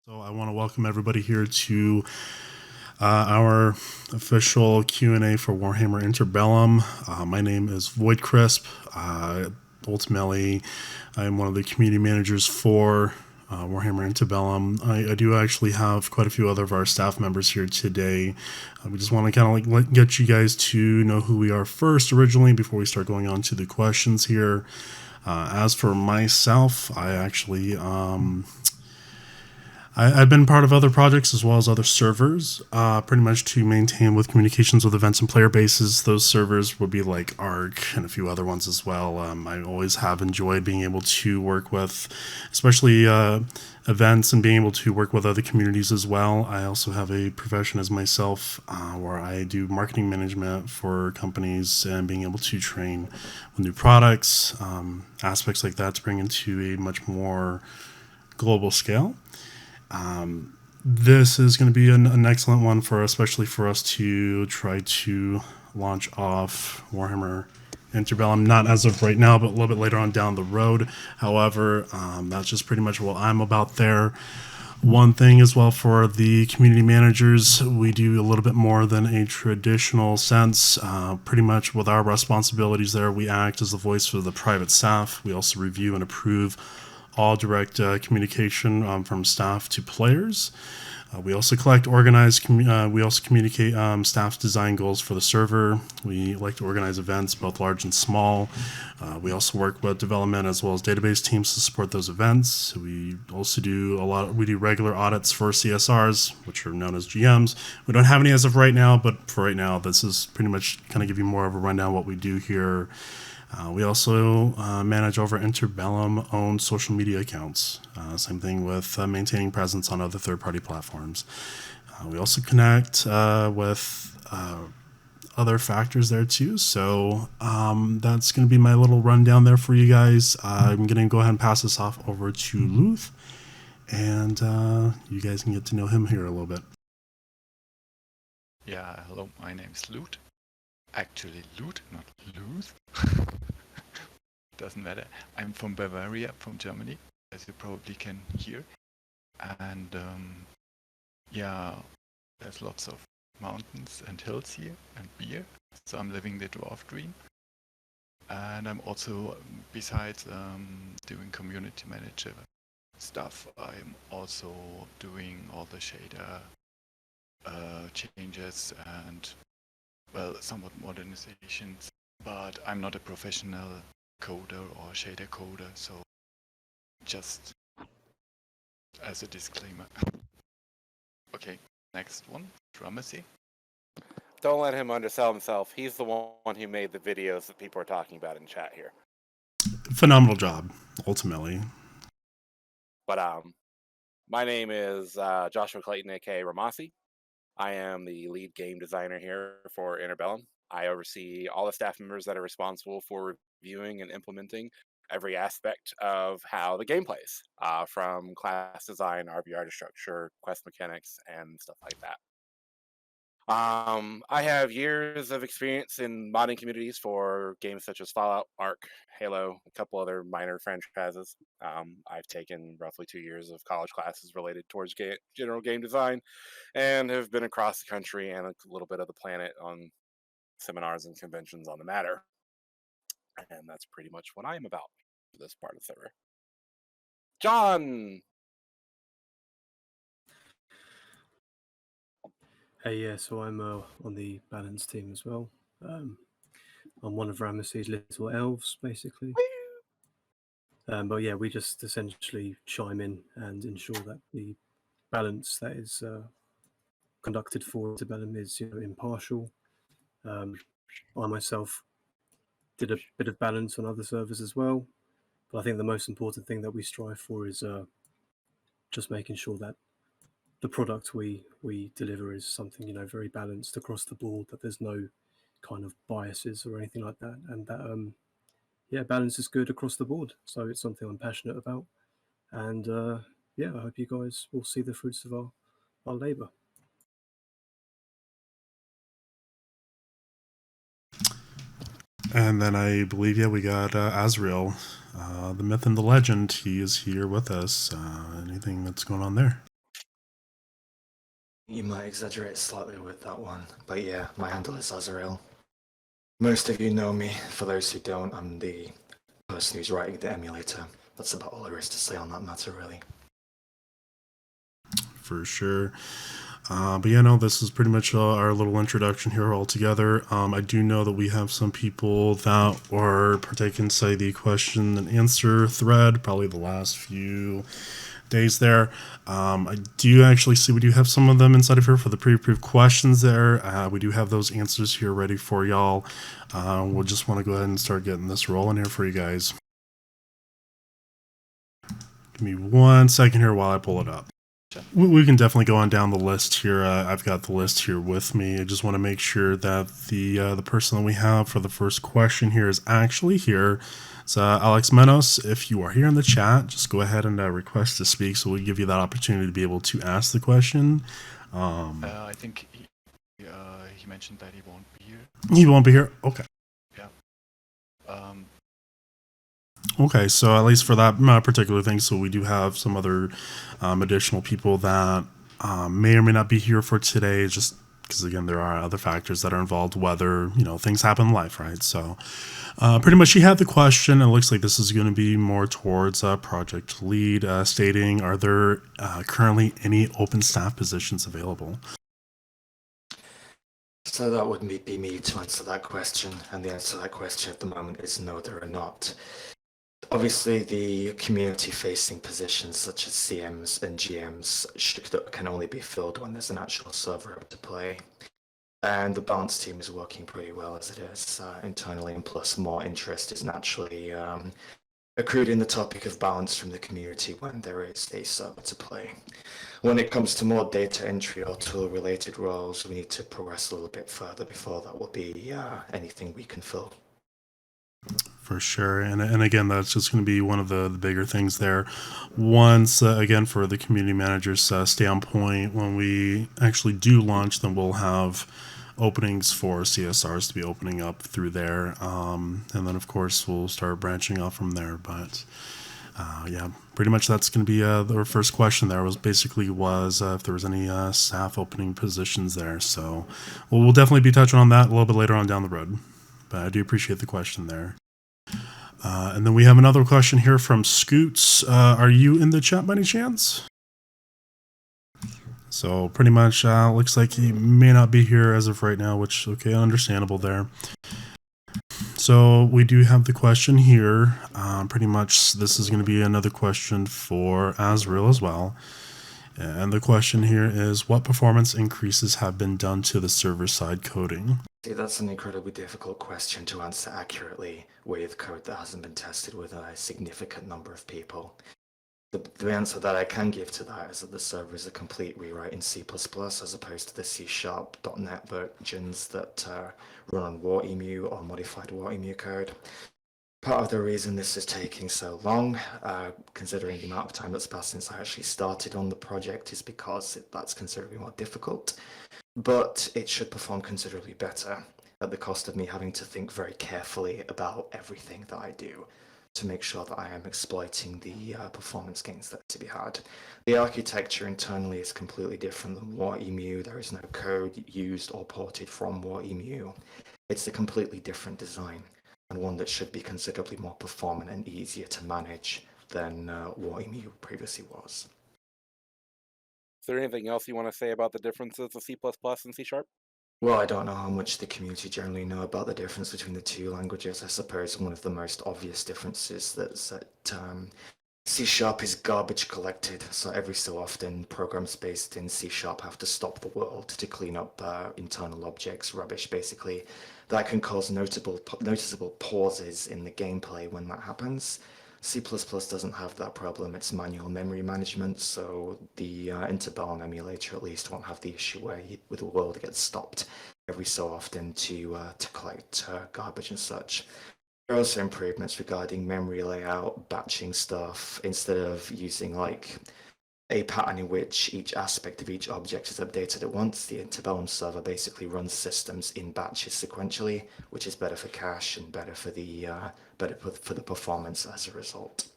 So I want to welcome everybody here to our official Q&A for Warhammer Interbellum. My name is Voidcrisp. Ultimately, I'm one of the community managers for Warhammer Interbellum. I do actually have quite a few other of our staff members here today. We just want to kind of get you guys to know who we are first originally before we start going on to the questions here. As for myself, I actually... I've been part of other projects as well as other servers, pretty much to maintain with communications with events and player bases. Those servers would be like ARC and a few other ones as well. I always have enjoyed being able to work with, especially events, and being able to work with other communities as well. I also have a profession as myself where I do marketing management for companies and being able to train with new products, aspects like that to bring into a much more global scale. This is going to be an excellent one especially for us to try to launch off Warhammer Interbellum, not as of right now, but a little bit later on down the road. However, that's just pretty much what I'm about there. One thing as well for the community managers, we do a little bit more than a traditional sense. Pretty much with our responsibilities there, we act as the voice for the private staff. We also review and approve all direct communication from staff to players. We also collect, organize, we also communicate staff's design goals for the server. We like to organize events, both large and small. We also work with development as well as database teams to support those events. We also do we do regular audits for CSRs, which are known as GMs. We don't have any as of right now, but for right now, this is pretty much kind of give you more of a rundown of what we do here. We also manage over Interbellum-owned social media accounts. Same thing with maintaining presence on other third-party platforms. We also connect with other factors there too. So that's going to be my little rundown there for you guys. I'm going to go ahead and pass this off over to Luth, and you guys can get to know him here a little bit. Yeah, hello, my name is Luth. Actually Luth, not Luth. Doesn't matter. I'm from Bavaria, from Germany, as you probably can hear. And yeah, there's lots of mountains and hills here and beer. So I'm living the dwarf dream. And I'm also, besides doing community manager stuff, I'm also doing all the shader changes and, well, somewhat modernizations. But I'm not a professional coder or shader coder, so just as a disclaimer. Okay, next one, Ramasee. Don't let him undersell himself. He's the one who made the videos that people are talking about in chat here. Phenomenal job, ultimately. But my name is Joshua Clayton, aka Ramasee. I am the lead game designer here for Interbellum. I oversee all the staff members that are responsible for reviewing and implementing every aspect of how the game plays, from class design, RBR structure, quest mechanics, and stuff like that. I have years of experience in modding communities for games such as Fallout, Ark, Halo, a couple other minor franchises. I've taken roughly 2 years of college classes related towards general game design, and have been across the country and a little bit of the planet on seminars and conventions on the matter. And that's pretty much what I am about for this part of the server. John! Hey, yeah, so I'm on the balance team as well. I'm one of Ramasee's little elves, basically. But yeah, we just essentially chime in and ensure that the balance that is conducted for Interbellum is impartial. I myself did a bit of balance on other servers as well, but I think the most important thing that we strive for is just making sure that the product we deliver is something very balanced across the board, that there's no kind of biases or anything like that, and that yeah, balance is good across the board. So it's something I'm passionate about, and yeah, I hope you guys will see the fruits of our labor. And then I believe, yeah, we got Azarael, the myth and the legend. He is here with us. Anything that's going on there? You might exaggerate slightly with that one, but yeah, my handle is Azarael. Most of you know me. For those who don't, I'm the person who's writing the emulator. That's about all there is to say on that matter, really. For sure. But yeah, no, this is pretty much our little introduction here all together. I do know that we have some people that are partaking, say, the question and answer thread, probably the last few days there. I do actually see we do have some of them inside of here for the pre-approved questions there. We do have those answers here ready for y'all. We'll just want to go ahead and start getting this rolling here for you guys. Give me 1 second here while I pull it up. We can definitely go on down the list here. I've got the list here with me. I just want to make sure that the person that we have for the first question here is actually here. So Alex Menos, if you are here in the chat, just go ahead and request to speak, so we'll give you that opportunity to be able to ask the question. I think he mentioned that he won't be here. He won't be here? Okay. Yeah. Okay, so at least for that particular thing, so we do have some other additional people that may or may not be here for today, just because, again, there are other factors that are involved, whether, things happen in life, right? So pretty much she had the question, and it looks like this is going to be more towards project lead, stating, are there currently any open staff positions available? So that would be me to answer that question, and the answer to that question at the moment is no, there are not. Obviously, the community-facing positions such as CMs and GMs can only be filled when there's an actual server up to play. And the balance team is working pretty well as it is internally, and plus more interest is naturally accrued in the topic of balance from the community when there is a server to play. When it comes to more data entry or tool-related roles, we need to progress a little bit further before that will be anything we can fill. For sure. And again, that's just going to be one of the bigger things there. Once, again, for the community managers, stay on point. When we actually do launch, then we'll have openings for CSRs to be opening up through there. And then, of course, we'll start branching off from there. But yeah, pretty much that's going to be our first question there was if there was any staff opening positions there. So we'll definitely be touching on that a little bit later on down the road. But I do appreciate the question there. And then we have another question here from Scoots. Are you in the chat by any chance? So pretty much looks like he may not be here as of right now, which, okay, understandable there. So we do have the question here. Pretty much this is going to be another question for Azrael as well. And the question here is, what performance increases have been done to the server-side coding? See, that's an incredibly difficult question to answer accurately with code that hasn't been tested with a significant number of people. The answer that I can give to that is that the server is a complete rewrite in C++ as opposed to the C#.NET versions that run on WarEmu or modified WarEmu code. Part of the reason this is taking so long, considering the amount of time that's passed since I actually started on the project, is because that's considerably more difficult. But it should perform considerably better at the cost of me having to think very carefully about everything that I do to make sure that I am exploiting the performance gains that are to be had. The architecture internally is completely different than WarEmu. There is no code used or ported from WarEmu. It's a completely different design, and one that should be considerably more performant and easier to manage than WarEmu previously was. Is there anything else you want to say about the differences of C++ and C#? Well, I don't know how much the community generally know about the difference between the two languages. I suppose one of the most obvious differences that's that C# is garbage collected, so every so often programs based in C# have to stop the world to clean up internal objects, rubbish basically. That can cause noticeable pauses in the gameplay when that happens. C++ doesn't have that problem. It's manual memory management, so the Interbellum emulator at least won't have the issue where the world gets stopped every so often to collect garbage and such. There are also improvements regarding memory layout, batching stuff. Instead of using like a pattern in which each aspect of each object is updated at once, the Interbellum server basically runs systems in batches sequentially, which is better for cache and better for the performance as a result.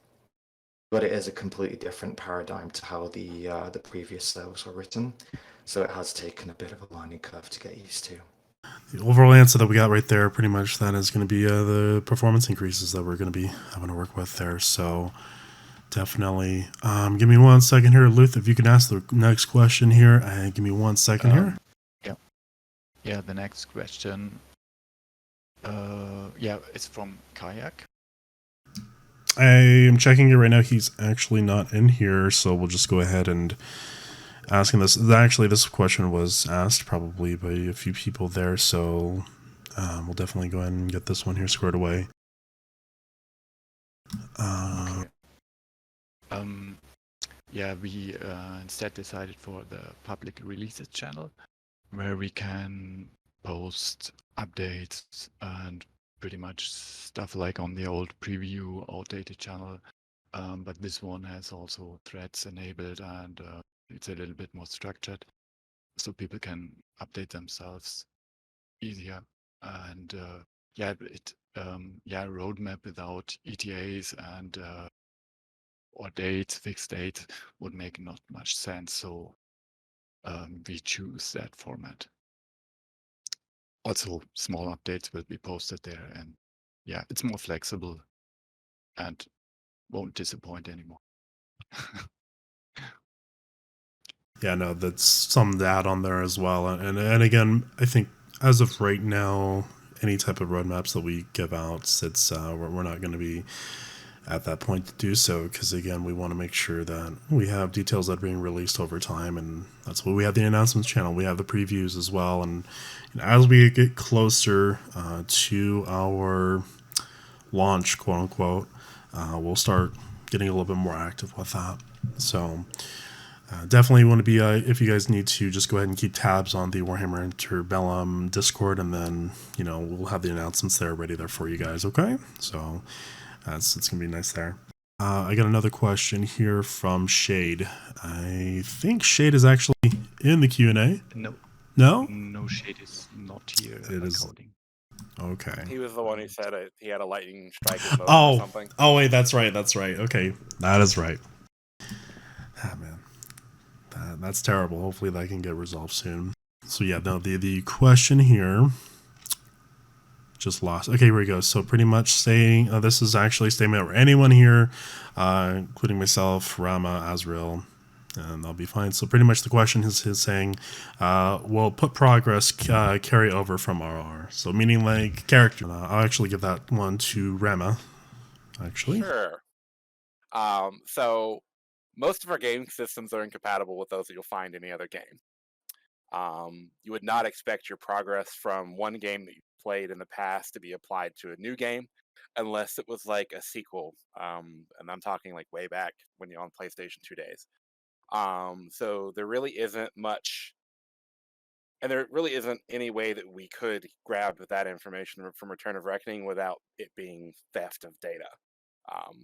but it is a completely different paradigm to how the previous servers were written. So it has taken a bit of a learning curve to get used to. The overall answer that we got right there, pretty much, that is going to be the performance increases that we're going to be having to work with there. So definitely. Give me 1 second here, Luth. If you can ask the next question here, give me 1 second here. Yeah. The next question. It's from Kayak. I am checking it right now. He's actually not in here, so we'll just go ahead and ask him this. Actually, this question was asked probably by a few people there, so we'll definitely go ahead and get this one here squared away. Okay. We instead decided for the public releases channel, where we can post updates and pretty much stuff like on the old preview outdated channel. But this one has also threads enabled, and it's a little bit more structured, so people can update themselves easier. And roadmap without ETAs and or dates, fixed dates would make not much sense. So we choose that format. Also, small updates will be posted there, and yeah, it's more flexible and won't disappoint anymore. Yeah, no, that's something to add on there as well. And again, I think as of right now, any type of roadmaps that we give out, it's we're not going to be at that point to do so, because again, we want to make sure that we have details that are being released over time, and that's why we have the announcements channel. We have the previews as well, and as we get closer to our launch, quote unquote, we'll start getting a little bit more active with that. So definitely want to be, if you guys need to, just go ahead and keep tabs on the Warhammer Interbellum Discord, and then, we'll have the announcements there ready there for you guys, okay? So it's going to be nice there. I got another question here from Shade. I think Shade is actually in the Q&A. No. No? No, Shade is not here. It is. Coding. Okay. He was the one who said he had a lightning strike in mode or something. Oh, wait, that's right. Okay, that is right. Ah, man. That's terrible. Hopefully that can get resolved soon. So yeah, no, the question here just lost. Okay, here we go. So pretty much saying, this is actually a statement over anyone here, including myself, Rama, Azrael, and I'll be fine. So pretty much the question is saying, will put progress carry over from RR? So meaning like character. I'll actually give that one to Rama, actually. Sure. So most of our game systems are incompatible with those that you'll find in any other game. You would not expect your progress from one game that you played in the past to be applied to a new game, unless it was like a sequel. And I'm talking like way back when you're on PlayStation 2 days. So there really isn't much, and there really isn't any way that we could grab that information from Return of Reckoning without it being theft of data.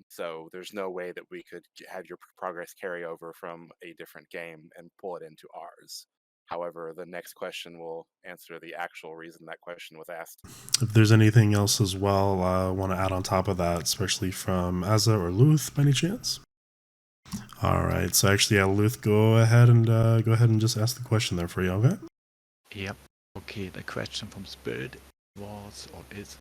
So there's no way that we could have your progress carry over from a different game and pull it into ours. However, the next question will answer the actual reason that question was asked. If there's anything else as well, I want to add on top of that, especially from Azza or Luth, by any chance? All right. So actually, yeah, Luth, go ahead and just ask the question there for you. Okay. Yep. Okay. The question from Spirit was or is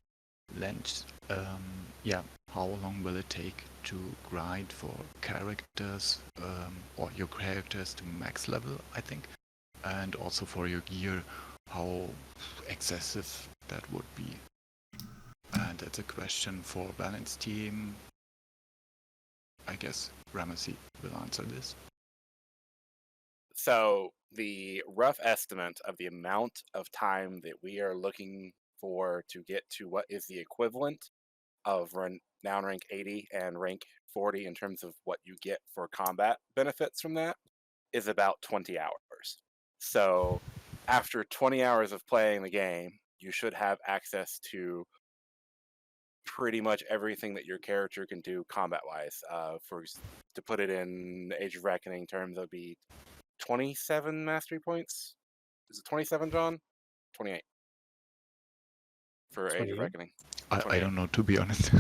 length. How long will it take to grind for characters or your characters to max level? I think. And also for your gear, how excessive that would be. And that's a question for Balance Team. I guess Ramasee will answer this. So the rough estimate of the amount of time that we are looking for to get to what is the equivalent of Renown rank 80 and rank 40 in terms of what you get for combat benefits from that is about 20 hours. So after 20 hours of playing the game, you should have access to pretty much everything that your character can do combat-wise. To put it in Age of Reckoning terms, that would be 27 mastery points. Is it 27, John? 28 for 28. Age of Reckoning. I don't know, to be honest.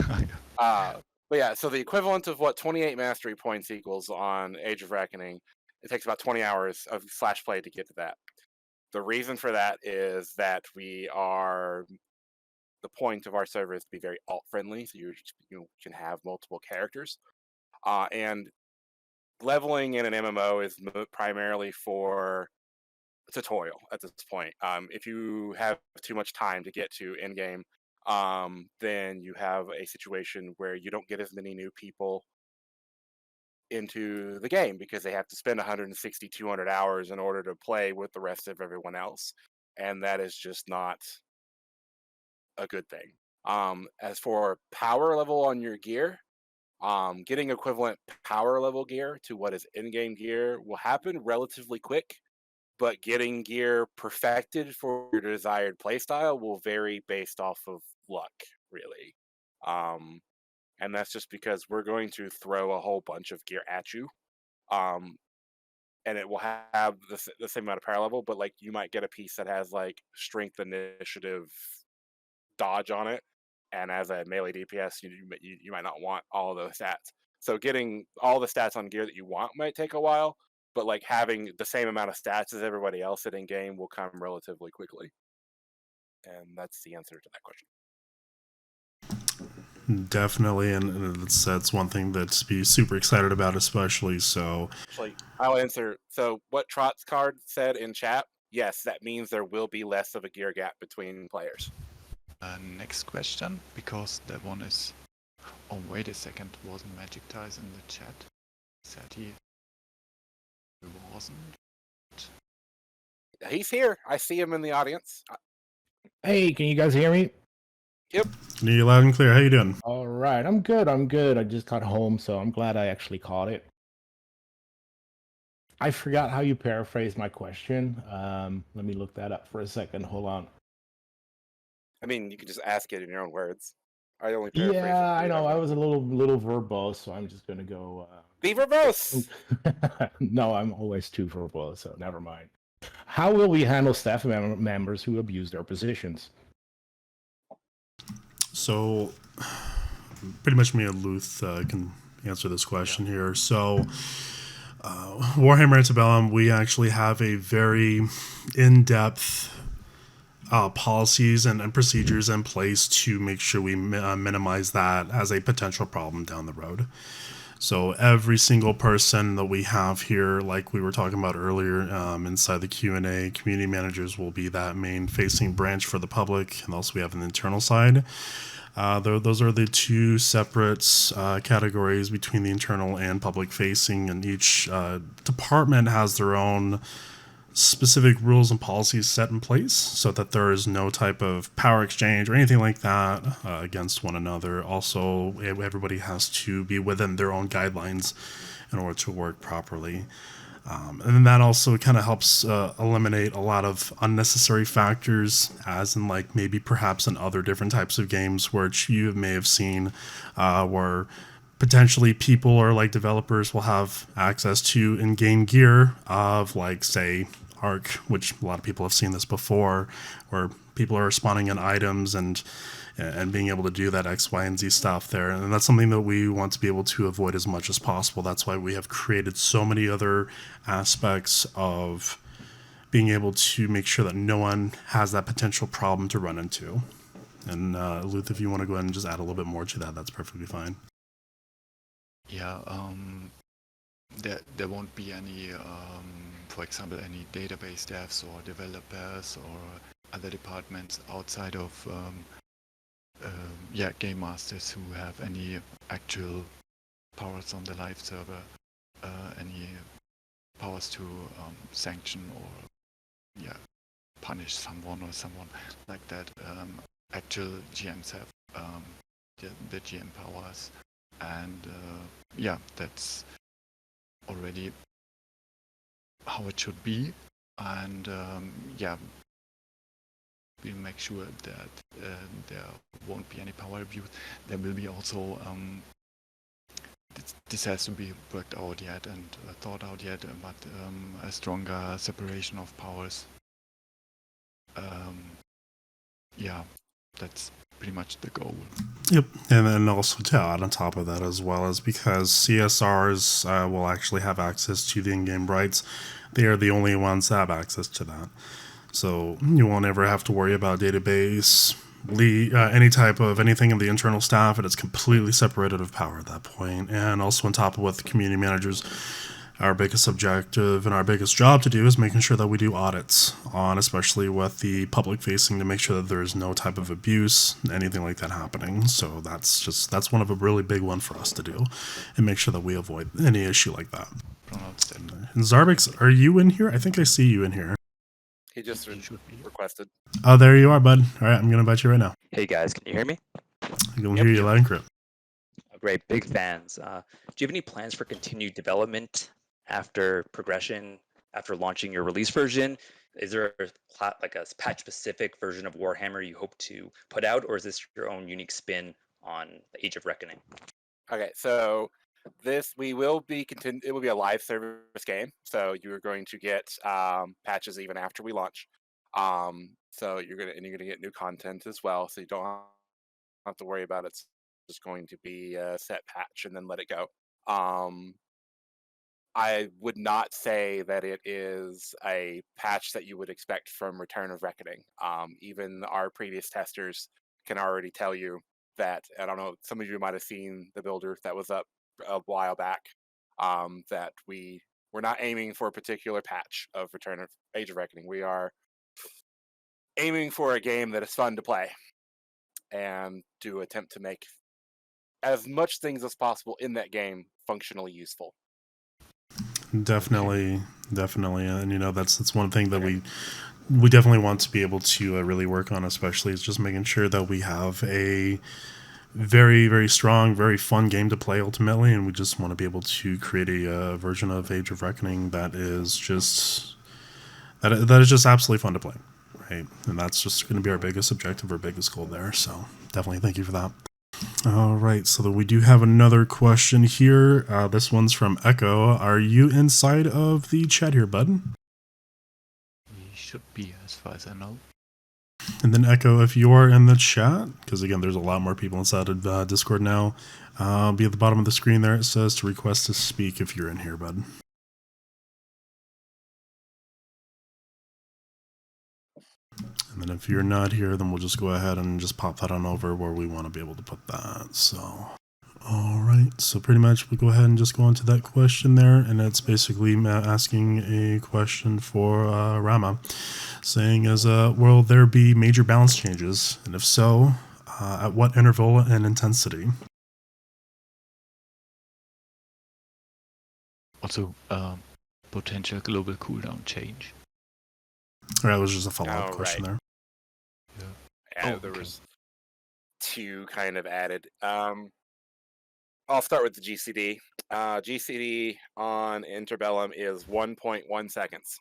But yeah, so the equivalent of what 28 mastery points equals on Age of Reckoning, it takes about 20 hours of slash play to get to that. The reason for that is that the point of our server is to be very alt friendly, so you can have multiple characters, and leveling in an MMO is primarily for tutorial at this point. If you have too much time to get to in game, then you have a situation where you don't get as many new people into the game because they have to spend 160, 200 hours in order to play with the rest of everyone else, and that is just not a good thing. As for power level on your gear, getting equivalent power level gear to what is in-game gear will happen relatively quick, but getting gear perfected for your desired playstyle will vary based off of luck, really. And that's just because we're going to throw a whole bunch of gear at you, and it will have the same amount of power level, but like you might get a piece that has like strength, initiative, dodge on it, and as a melee DPS, you might not want all of those stats. So getting all the stats on gear that you want might take a while, but like having the same amount of stats as everybody else in game will come relatively quickly. And that's the answer to that question. Definitely, and that's one thing that's to be super excited about, especially. So, actually, I'll answer. So, what Trot's card said in chat, yes, that means there will be less of a gear gap between players. Next question, because that one is. Oh, wait a second, wasn't Magic Ties in the chat? Said he wasn't. He's here. I see him in the audience. Hey, can you guys hear me? Yep. Can you hear you loud and clear? How you doing? All right, I'm good. I just got home, so I'm glad I actually caught it. I forgot how you paraphrased my question. Let me look that up for a second. Hold on. I mean, you can just ask it in your own words. I only paraphrase. Yeah, I know. I was a little verbose, so I'm just gonna go. Be verbose. No, I'm always too verbose, so never mind. How will we handle staff members who abuse their positions? So, pretty much me and Luth can answer this question here. So, Warhammer Interbellum, we actually have a very in-depth policies and procedures in place to make sure we minimize that as a potential problem down the road. So every single person that we have here, like we were talking about earlier, inside the Q&A, community managers will be that main facing branch for the public, and also we have an internal side. Those are the two separate categories between the internal and public facing, and each department has their own specific rules and policies set in place so that there is no type of power exchange or anything like that against one another. Also, everybody has to be within their own guidelines in order to work properly. And then that also kind of helps eliminate a lot of unnecessary factors, as in like maybe perhaps in other different types of games where you may have seen where potentially people or like developers will have access to in-game gear of like, say, Arc, which a lot of people have seen this before, where people are spawning in items and being able to do that X, Y, and Z stuff there. And that's something that we want to be able to avoid as much as possible. That's why we have created so many other aspects of being able to make sure that no one has that potential problem to run into. And Luth, if you want to go ahead and just add a little bit more to that, that's perfectly fine. Yeah, there won't be any, for example, any database devs or developers or other departments outside of game masters who have any actual powers on the live server, any powers to sanction or punish someone or someone like that. Actual GMs have the GM powers, and that's already how it should be. And we'll make sure that there won't be any power abuse. There will be also this has to be worked out yet and thought out yet, but a stronger separation of powers. That's pretty much the goal. Yep, and then also to add on top of that as well is because CSRs will actually have access to the in-game rights. They are the only ones that have access to that. So you won't ever have to worry about database, any type of anything in the internal staff. It is completely separated of power at that point. And also on top of what the community managers, our biggest objective and our biggest job to do is making sure that we do audits on, especially with the public facing, to make sure that there is no type of abuse, anything like that happening. So that's one of a really big one for us to do, and make sure that we avoid any issue like that. And Zarbix, are you in here? I think I see you in here. He just requested. Oh, there you are, bud. All right, I'm gonna invite you right now. Hey guys, can you hear me? I can hear you loud and clear. Oh, great, big fans. Do you have any plans for continued development after progression, after launching your release version? Is there a patch-specific version of Warhammer you hope to put out, or is this your own unique spin on the Age of Reckoning? Okay, so it will be a live service game, so you're going to get patches even after we launch. So you're gonna get new content as well, so you don't have to worry about it. It's just going to be a set patch and then let it go. I would not say that it is a patch that you would expect from Return of Reckoning. Even our previous testers can already tell you that, I don't know, some of you might have seen the builder that was up a while back, that we're not aiming for a particular patch of Return of Age of Reckoning. We are aiming for a game that is fun to play and to attempt to make as much things as possible in that game functionally useful. Definitely, and that's one thing that we definitely want to be able to really work on, especially is just making sure that we have a very, very strong, very fun game to play ultimately, and we just want to be able to create a version of Age of Reckoning that is just absolutely fun to play, right? And that's just going to be our biggest objective, our biggest goal there. So definitely thank you for that. All right, so we do have another question here. This one's from Echo. Are you inside of the chat here, bud? We should be, as far as I know. And then Echo, if you are in the chat, because again, there's a lot more people inside of Discord now, be at the bottom of the screen there. It says to request to speak if you're in here, bud. And then if you're not here, then we'll just go ahead and just pop that on over where we want to be able to put that. So, all right. So pretty much we'll go ahead and just go into that question there. And it's basically asking a question for Rama, saying will there be major balance changes? And if so, at what interval and intensity? Also, potential global cooldown change. Or that was just a follow-up question there. Yeah, there was two kind of added. I'll start with the GCD. GCD on Interbellum is 1.1 seconds.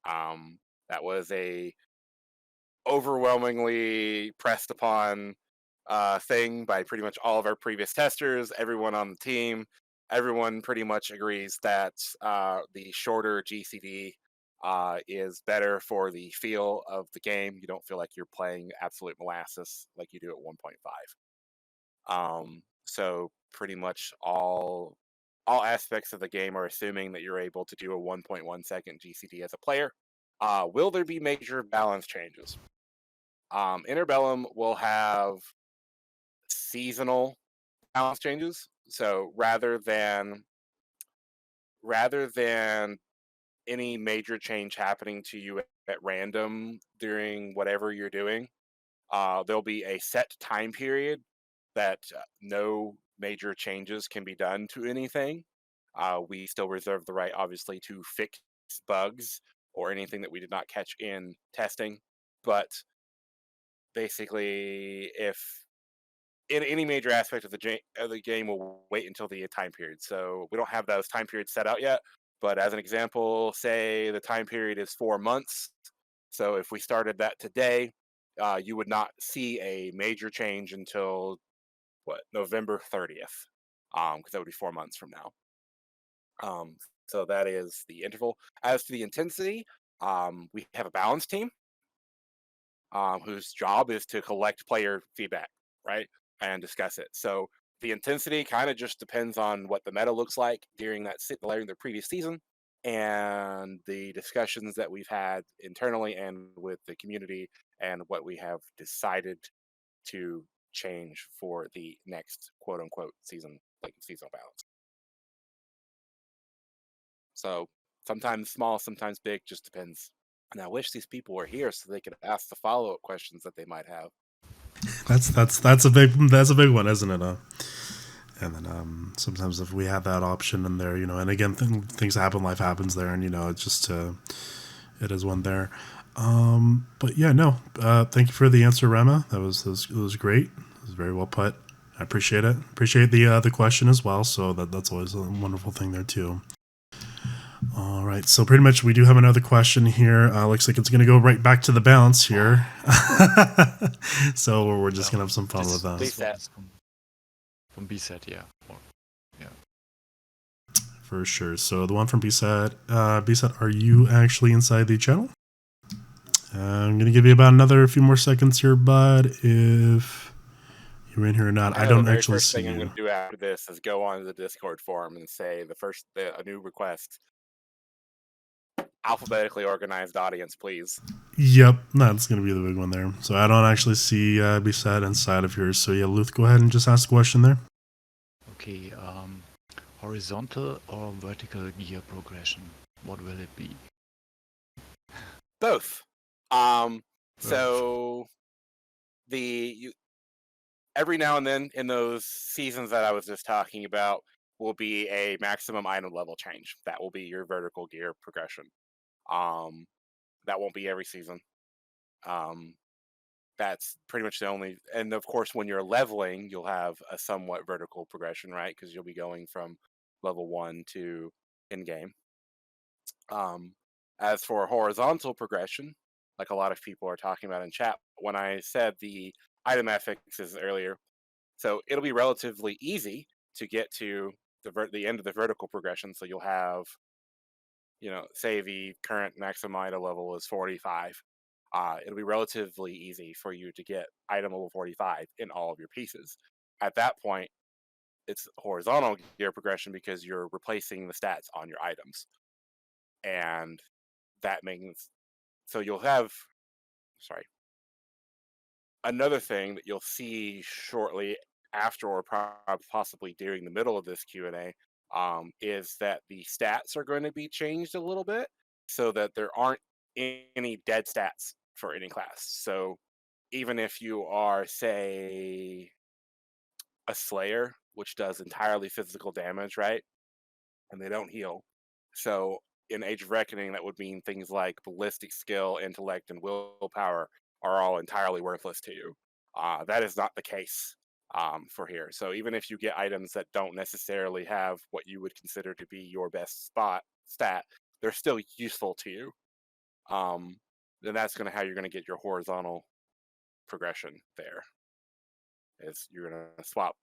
That was a overwhelmingly pressed upon thing by pretty much all of our previous testers, everyone on the team. Everyone pretty much agrees that the shorter GCD is better for the feel of the game. You don't feel like you're playing absolute molasses like you do at 1.5. So pretty much all aspects of the game are assuming that you're able to do a 1.1 second GCD as a player. Will there be major balance changes? Interbellum will have seasonal balance changes. So rather than any major change happening to you at random during whatever you're doing, there'll be a set time period that no major changes can be done to anything. We still reserve the right, obviously, to fix bugs or anything that we did not catch in testing. But basically, if in any major aspect of the game, will wait until the time period. So we don't have those time periods set out yet. But as an example, say the time period is 4 months. So if we started that today, you would not see a major change until November 30th, because that would be 4 months from now. So that is the interval. As to the intensity, we have a balance team. whose job is to collect player feedback, right, and discuss it. So the intensity kind of just depends on what the meta looks like during the previous season, and the discussions that we've had internally and with the community, and what we have decided to change for the next quote unquote season, like seasonal balance. So sometimes small, sometimes big, just depends. And I wish these people were here so they could ask the follow-up questions that they might have. That's a big one, isn't it? And then sometimes if we have that option in there, and again, things happen, life happens there, and it's just it is one there. But yeah, no. Thank you for the answer, Rama. That was great. It was very well put. I appreciate it. Appreciate the question as well. So that's always a wonderful thing there too. All right, so pretty much we do have another question here. Looks like it's going to go right back to the balance here. So we're just going to have some fun with that. From BSET, yeah. For sure. So the one from BSET, are you actually inside the channel? I'm going to give you about another few more seconds here, bud, if you're in here or not. I don't actually see you. The first thing I'm going to do after this is go on to the Discord forum and say a new request. Alphabetically organized audience, please. Yep, that's going to be the big one there. So I don't actually see BSET inside of yours. So yeah, Luth, go ahead and just ask the question there. Okay, horizontal or vertical gear progression? What will it be? Both. So every now and then in those seasons that I was just talking about will be a maximum item level change. That will be your vertical gear progression. That won't be every season. That's pretty much the only, and of course when you're leveling, you'll have a somewhat vertical progression, right? Because you'll be going from level 1 to in-game. As for horizontal progression, like a lot of people are talking about in chat, when I said the item affixes earlier, so it'll be relatively easy to get to the end of the vertical progression. So you'll have, say the current maximum item level is 45. It'll be relatively easy for you to get item level 45 in all of your pieces. At that point, it's horizontal gear progression because you're replacing the stats on your items. And that means, so you'll have, another thing that you'll see shortly after, or possibly during the middle of this Q&A, is that the stats are going to be changed a little bit so that there aren't any dead stats for any class. So even if you are, say, a Slayer, which does entirely physical damage, right? And they don't heal. So in Age of Reckoning, that would mean things like ballistic skill, intellect, and willpower are all entirely worthless to you. That is not the case for here. So even if you get items that don't necessarily have what you would consider to be your best stat, they're still useful to you. Then that's how you're going to get your horizontal progression there. Is you're going to swap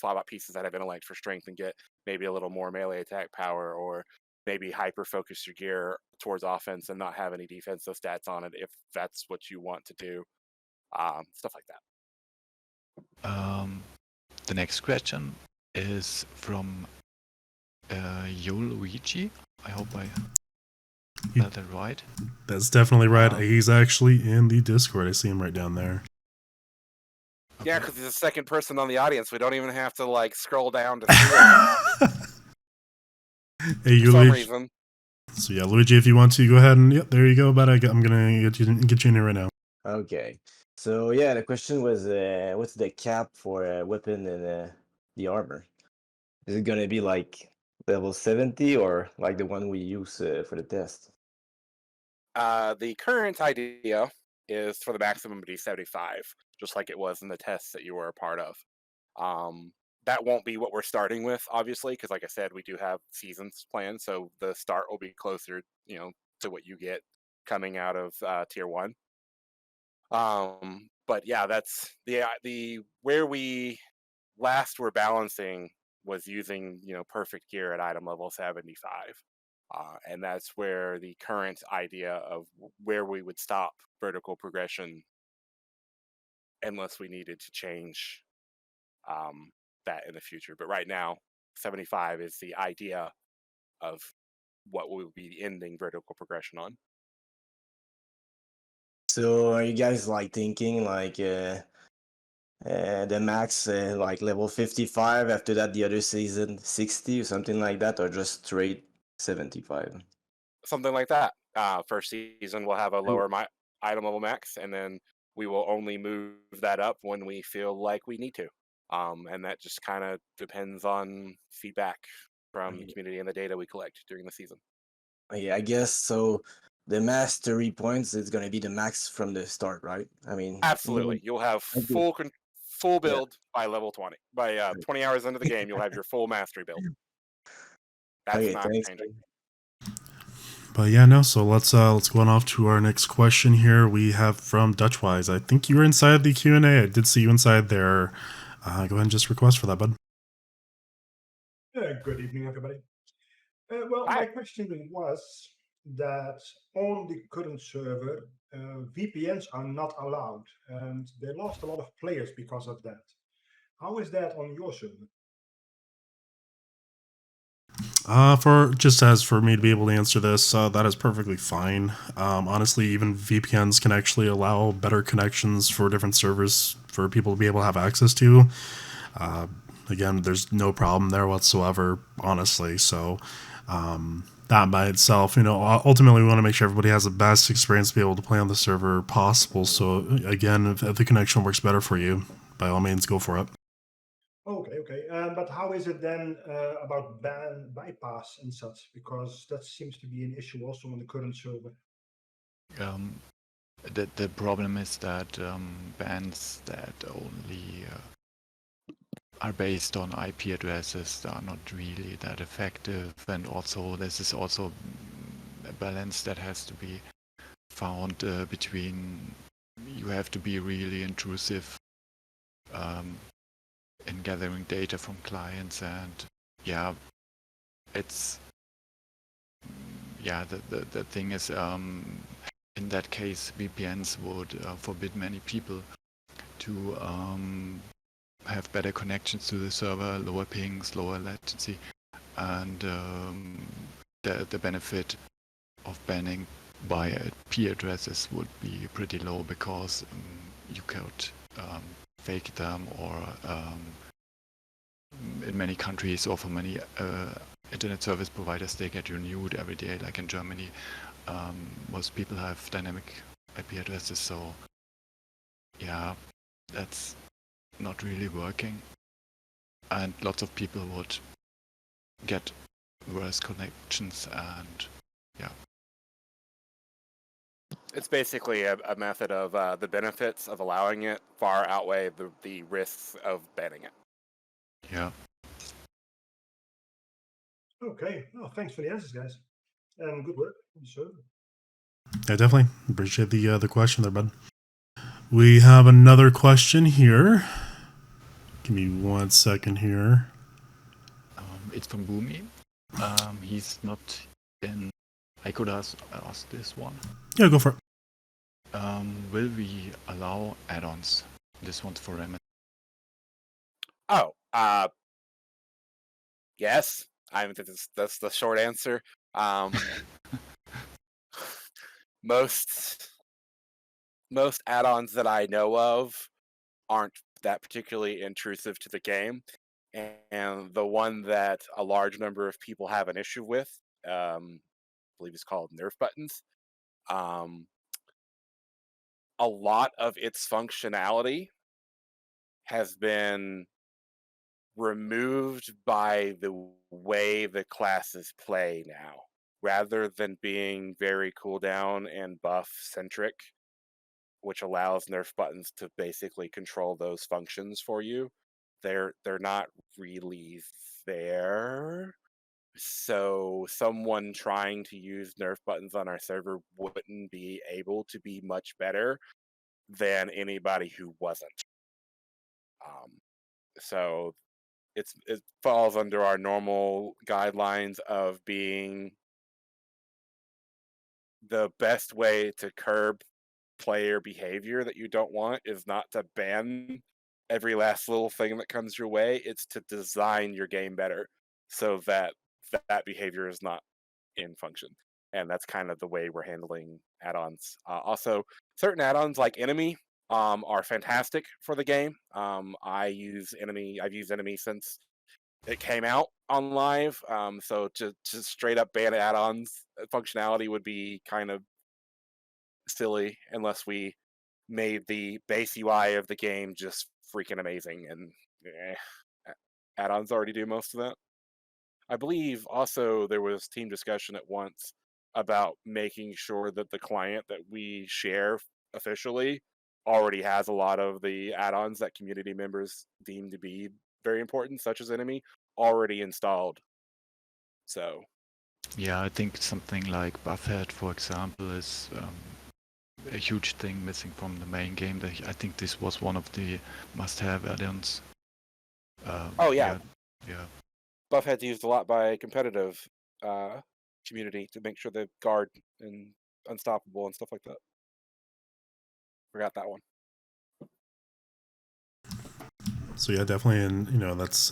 out pieces that have intellect for strength and get maybe a little more melee attack power, or maybe hyper focus your gear towards offense and not have any defensive stats on it if that's what you want to do. Stuff like that. The next question is from Luigi. I hope I got that right. That's definitely right. He's actually in the Discord. I see him right down there. Okay. Yeah, because he's the second person on the audience. We don't even have to scroll down to see him. Hey, for some reason. So yeah, Luigi, if you want to go ahead and there you go. But I'm gonna get you in here right now. Okay. So yeah, the question was, what's the cap for weapon and the armor? Is it gonna be like level 70 or like the one we use for the test? The current idea is for the maximum to be 75, just like it was in the tests that you were a part of. That won't be what we're starting with, obviously, because like I said, we do have seasons planned, so the start will be closer, to what you get coming out of tier 1. But yeah, that's the where we last were balancing was using perfect gear at item level 75. And that's where the current idea of where we would stop vertical progression unless we needed to change that in the future. But right now, 75 is the idea of what we'll be ending vertical progression on. So are you guys like thinking like the max like level 55, after that the other season 60 or something like that, or just straight 75? Something like that. First season we'll have a lower item level max, and then we will only move that up when we feel like we need to. And that just kind of depends on feedback from the community and the data we collect during the season. Yeah, I guess so. The mastery points is gonna be the max from the start, right? I mean, Absolutely, you'll have Okay. full build by level 20. By 20 hours into the game, you'll have your full mastery build. That's Okay, not thanks. changing. But yeah, no. So let's go on off to our next question here. We have from Dutchwise. I think you were inside the Q&A. I did see you inside there. Go ahead and just request for that, bud. Good evening, everybody. Well, Hi. my question was that on the current server, VPNs are not allowed, and they lost a lot of players because of that. How is that on your server? For me to be able to answer this, that is perfectly fine. Honestly, even VPNs can actually allow better connections for different servers for people to be able to have access to. Again, there's no problem there whatsoever, honestly. So that by itself, ultimately we want to make sure everybody has the best experience to be able to play on the server possible. So again, if the connection works better for you, by all means, go for it. Okay. But how is it then about ban bypass and such? Because that seems to be an issue also on the current server. The problem is that bans that only are based on IP addresses are not really that effective, and also this is also a balance that has to be found between, you have to be really intrusive in gathering data from clients, and the thing is, in that case VPNs would forbid many people to have better connections to the server, lower pings, lower latency, and the benefit of banning by IP addresses would be pretty low, because you could fake them, or in many countries, or for many internet service providers, they get renewed every day, like in Germany. Most people have dynamic IP addresses, so yeah, that's not really working, and lots of people would get worse connections, and It's basically a method of the benefits of allowing it far outweigh the risks of banning it. Yeah. Okay. Well, thanks for the answers, guys, and good work on the server. I definitely appreciate the question there, bud. We have another question here. Give me 1 second here. It's from Boomy. He's not in. I could ask this one. Yeah, go for it. Will we allow add-ons? This one's for Ramasee. Oh, yes. That's the short answer. Most add-ons that I know of aren't that particularly intrusive to the game, and the one that a large number of people have an issue with, I believe it's called Nerf buttons. A lot of its functionality has been removed by the way the classes play now, rather than being very cooldown and buff centric, which allows Nerf buttons to basically control those functions for you. They're not really there. So someone trying to use Nerf buttons on our server wouldn't be able to be much better than anybody who wasn't. So it falls under our normal guidelines of being the best way to curb player behavior that you don't want is not to ban every last little thing that comes your way. It's to design your game better so that that behavior is not in function. And that's kind of the way we're handling add-ons. Also, certain add-ons like Enemy are fantastic for the game. I've used Enemy since it came out on live. So to straight up ban add-ons functionality would be kind of silly unless we made the base UI of the game just freaking amazing, and add-ons already do most of that. I believe also there was team discussion at once about making sure that the client that we share officially already has a lot of the add-ons that community members deem to be very important, such as Enemy, already installed. So Yeah, I think something like Buffhead, for example, is a huge thing missing from the main game. I think this was one of the must-have add-ons. oh yeah, yeah. Buffhead's used a lot by competitive community to make sure they're guard and unstoppable and stuff like that. Forgot that one. So yeah, definitely, and that's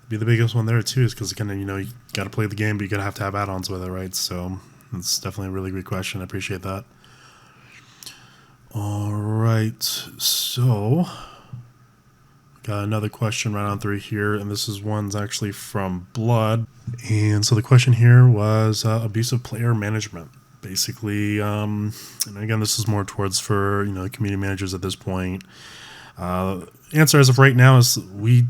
be the biggest one there too, is because kind of you got to play the game, but you gotta have to have add-ons with it, right? So that's definitely a really great question. I appreciate that. All right, so got another question right on through here, and this is one's actually from Blood. And so the question here was abusive player management. Basically, and again, this is more towards for community managers at this point. Answer as of right now is we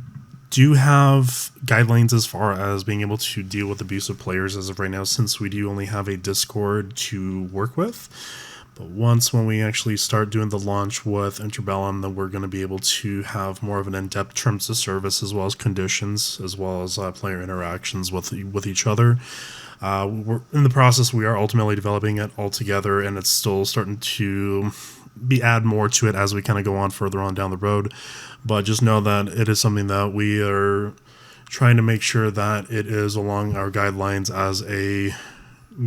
do have guidelines as far as being able to deal with abusive players as of right now, since we do only have a Discord to work with. But when we actually start doing the launch with Interbellum, then we're going to be able to have more of an in-depth terms of service, as well as conditions, as well as player interactions with each other. We're in the process. We are ultimately developing it all together, and it's still starting to add more to it as we kind of go on further on down the road. But just know that it is something that we are trying to make sure that it is along our guidelines as a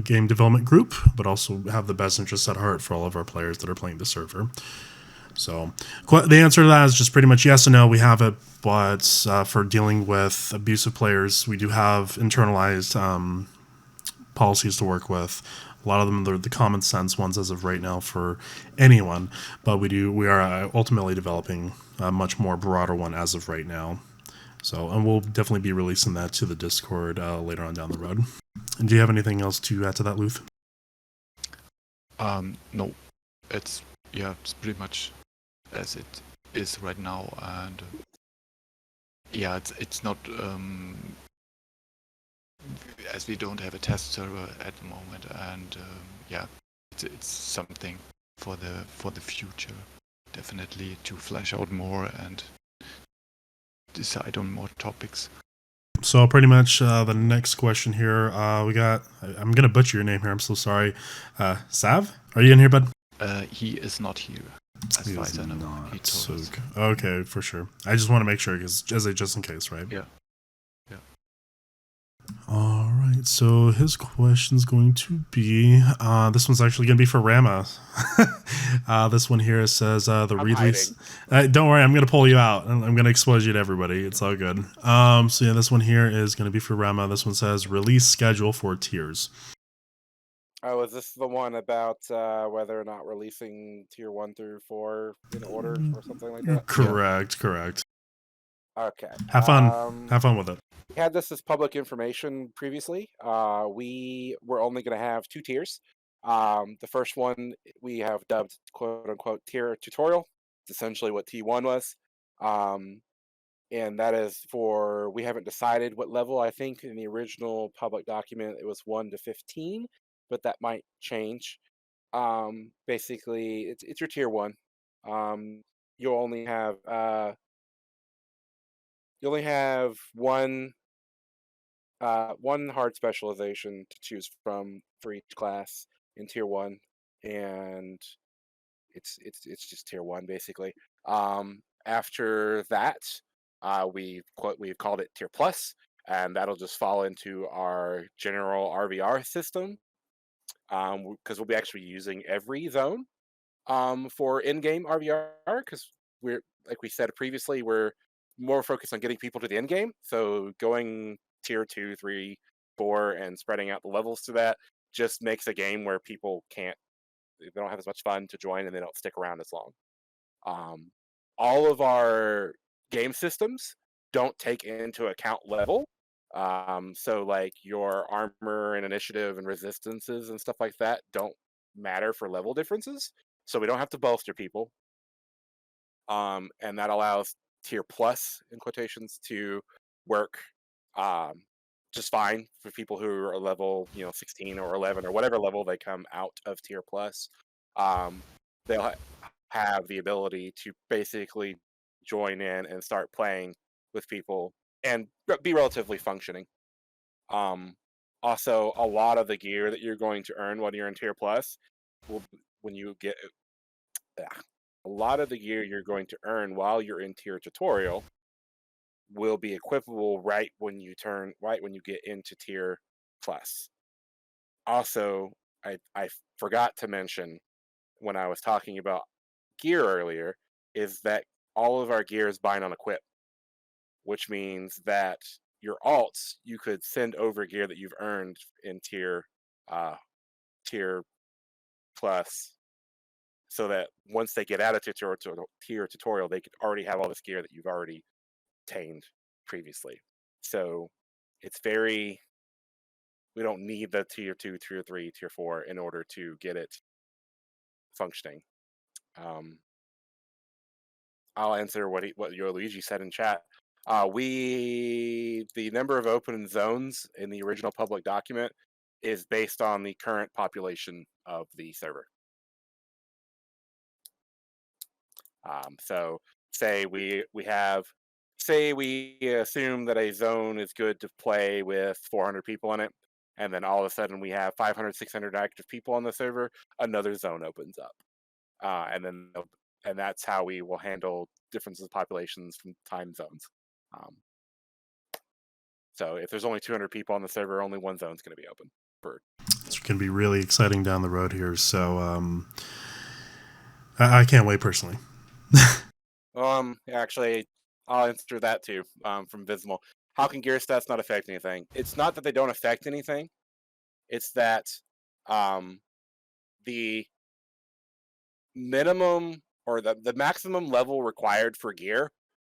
game development group, but also have the best interests at heart for all of our players that are playing the server. So the answer to that is just pretty much yes and no. We have it, but for dealing with abusive players, we do have internalized policies to work with. A lot of them are the common sense ones as of right now for anyone, but we are ultimately developing a much more broader one as of right now. So, and we'll definitely be releasing that to the Discord later on down the road. And do you have anything else to add to that, Luth? No, it's pretty much as it is right now, and it's not as we don't have a test server at the moment, and it's something for the future, definitely, to flesh out more and decide on more topics. So pretty much the next question here, we got, I'm going to butcher your name here, I'm so sorry. Sav, are you in here, bud? He is not here, as far as I know. He told us. Okay, for sure. I just want to make sure, because just in case, right? Yeah. All right, so his question's going to be, this one's actually going to be for Rama. This one here says, the release. Don't worry, I'm going to pull you out. I'm going to expose you to everybody. It's all good. So yeah, this one here is going to be for Rama. This one says, release schedule for tiers. Oh, is this the one about whether or not releasing tier 1 through 4 in order or something like that? Correct. Okay. Have fun with it. We had this as public information previously. We were only going to have 2 tiers. The first one we have dubbed quote unquote tier tutorial. It's essentially what T1 was. And that is for, we haven't decided what level. I think in the original public document it was 1 to 15, but that might change. Basically, it's your tier 1. You'll only have one hard specialization to choose from for each class in tier 1, and it's just tier 1 basically. After that, we've called it tier plus, and that'll just fall into our general RVR system. because we'll be actually using every zone for in-game RVR, because we're, like we said previously, we're more focused on getting people to the end game. So going tier 2, 3, 4, and spreading out the levels to that just makes a game where people they don't have as much fun to join, and they don't stick around as long. All of our game systems don't take into account level. So like your armor and initiative and resistances and stuff like that don't matter for level differences. So we don't have to bolster people. And that allows tier plus, in quotations, to work just fine for people who are level 16 or 11 or whatever level they come out of tier plus. They'll have the ability to basically join in and start playing with people and be relatively functioning. Also, a lot of the gear that you're going to earn when you're in tier plus a lot of the gear you're going to earn while you're in tier tutorial will be equipable right when you get into tier plus. Also, I forgot to mention when I was talking about gear earlier is that all of our gear is bind on equip, which means that your alts, you could send over gear that you've earned in tier plus, so that once they get out of tier tutorial, they could already have all this gear that you've already obtained previously. So it's we don't need the tier 2, tier 3, tier 4 in order to get it functioning. I'll answer what Luigi said in chat. The number of open zones in the original public document is based on the current population of the server. So say we assume that a zone is good to play with 400 people in it, and then all of a sudden we have 500, 600 active people on the server, another zone opens up. And that's how we will handle differences of populations from time zones. So if there's only 200 people on the server, only one zone is going to be open. It's going to be really exciting down the road here. So I can't wait personally. Actually, I'll answer that too from Visimal. How can gear stats not affect anything? It's not that they don't affect anything. It's that the minimum or the maximum level required for gear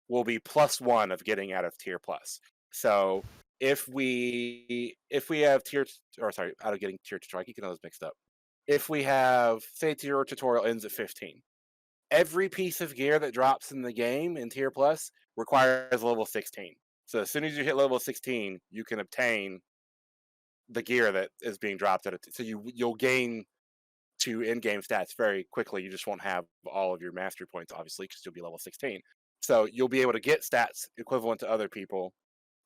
will be +1 of getting out of tier plus. So if we have out of getting tier tutorial, I keep getting those mixed up. If we have, say, tier tutorial ends at 15, every piece of gear that drops in the game in tier plus requires level 16. So as soon as you hit level 16, you can obtain the gear that is being dropped at it. So you'll gain to in-game stats very quickly. You just won't have all of your mastery points, obviously, because you'll be level 16. So you'll be able to get stats equivalent to other people,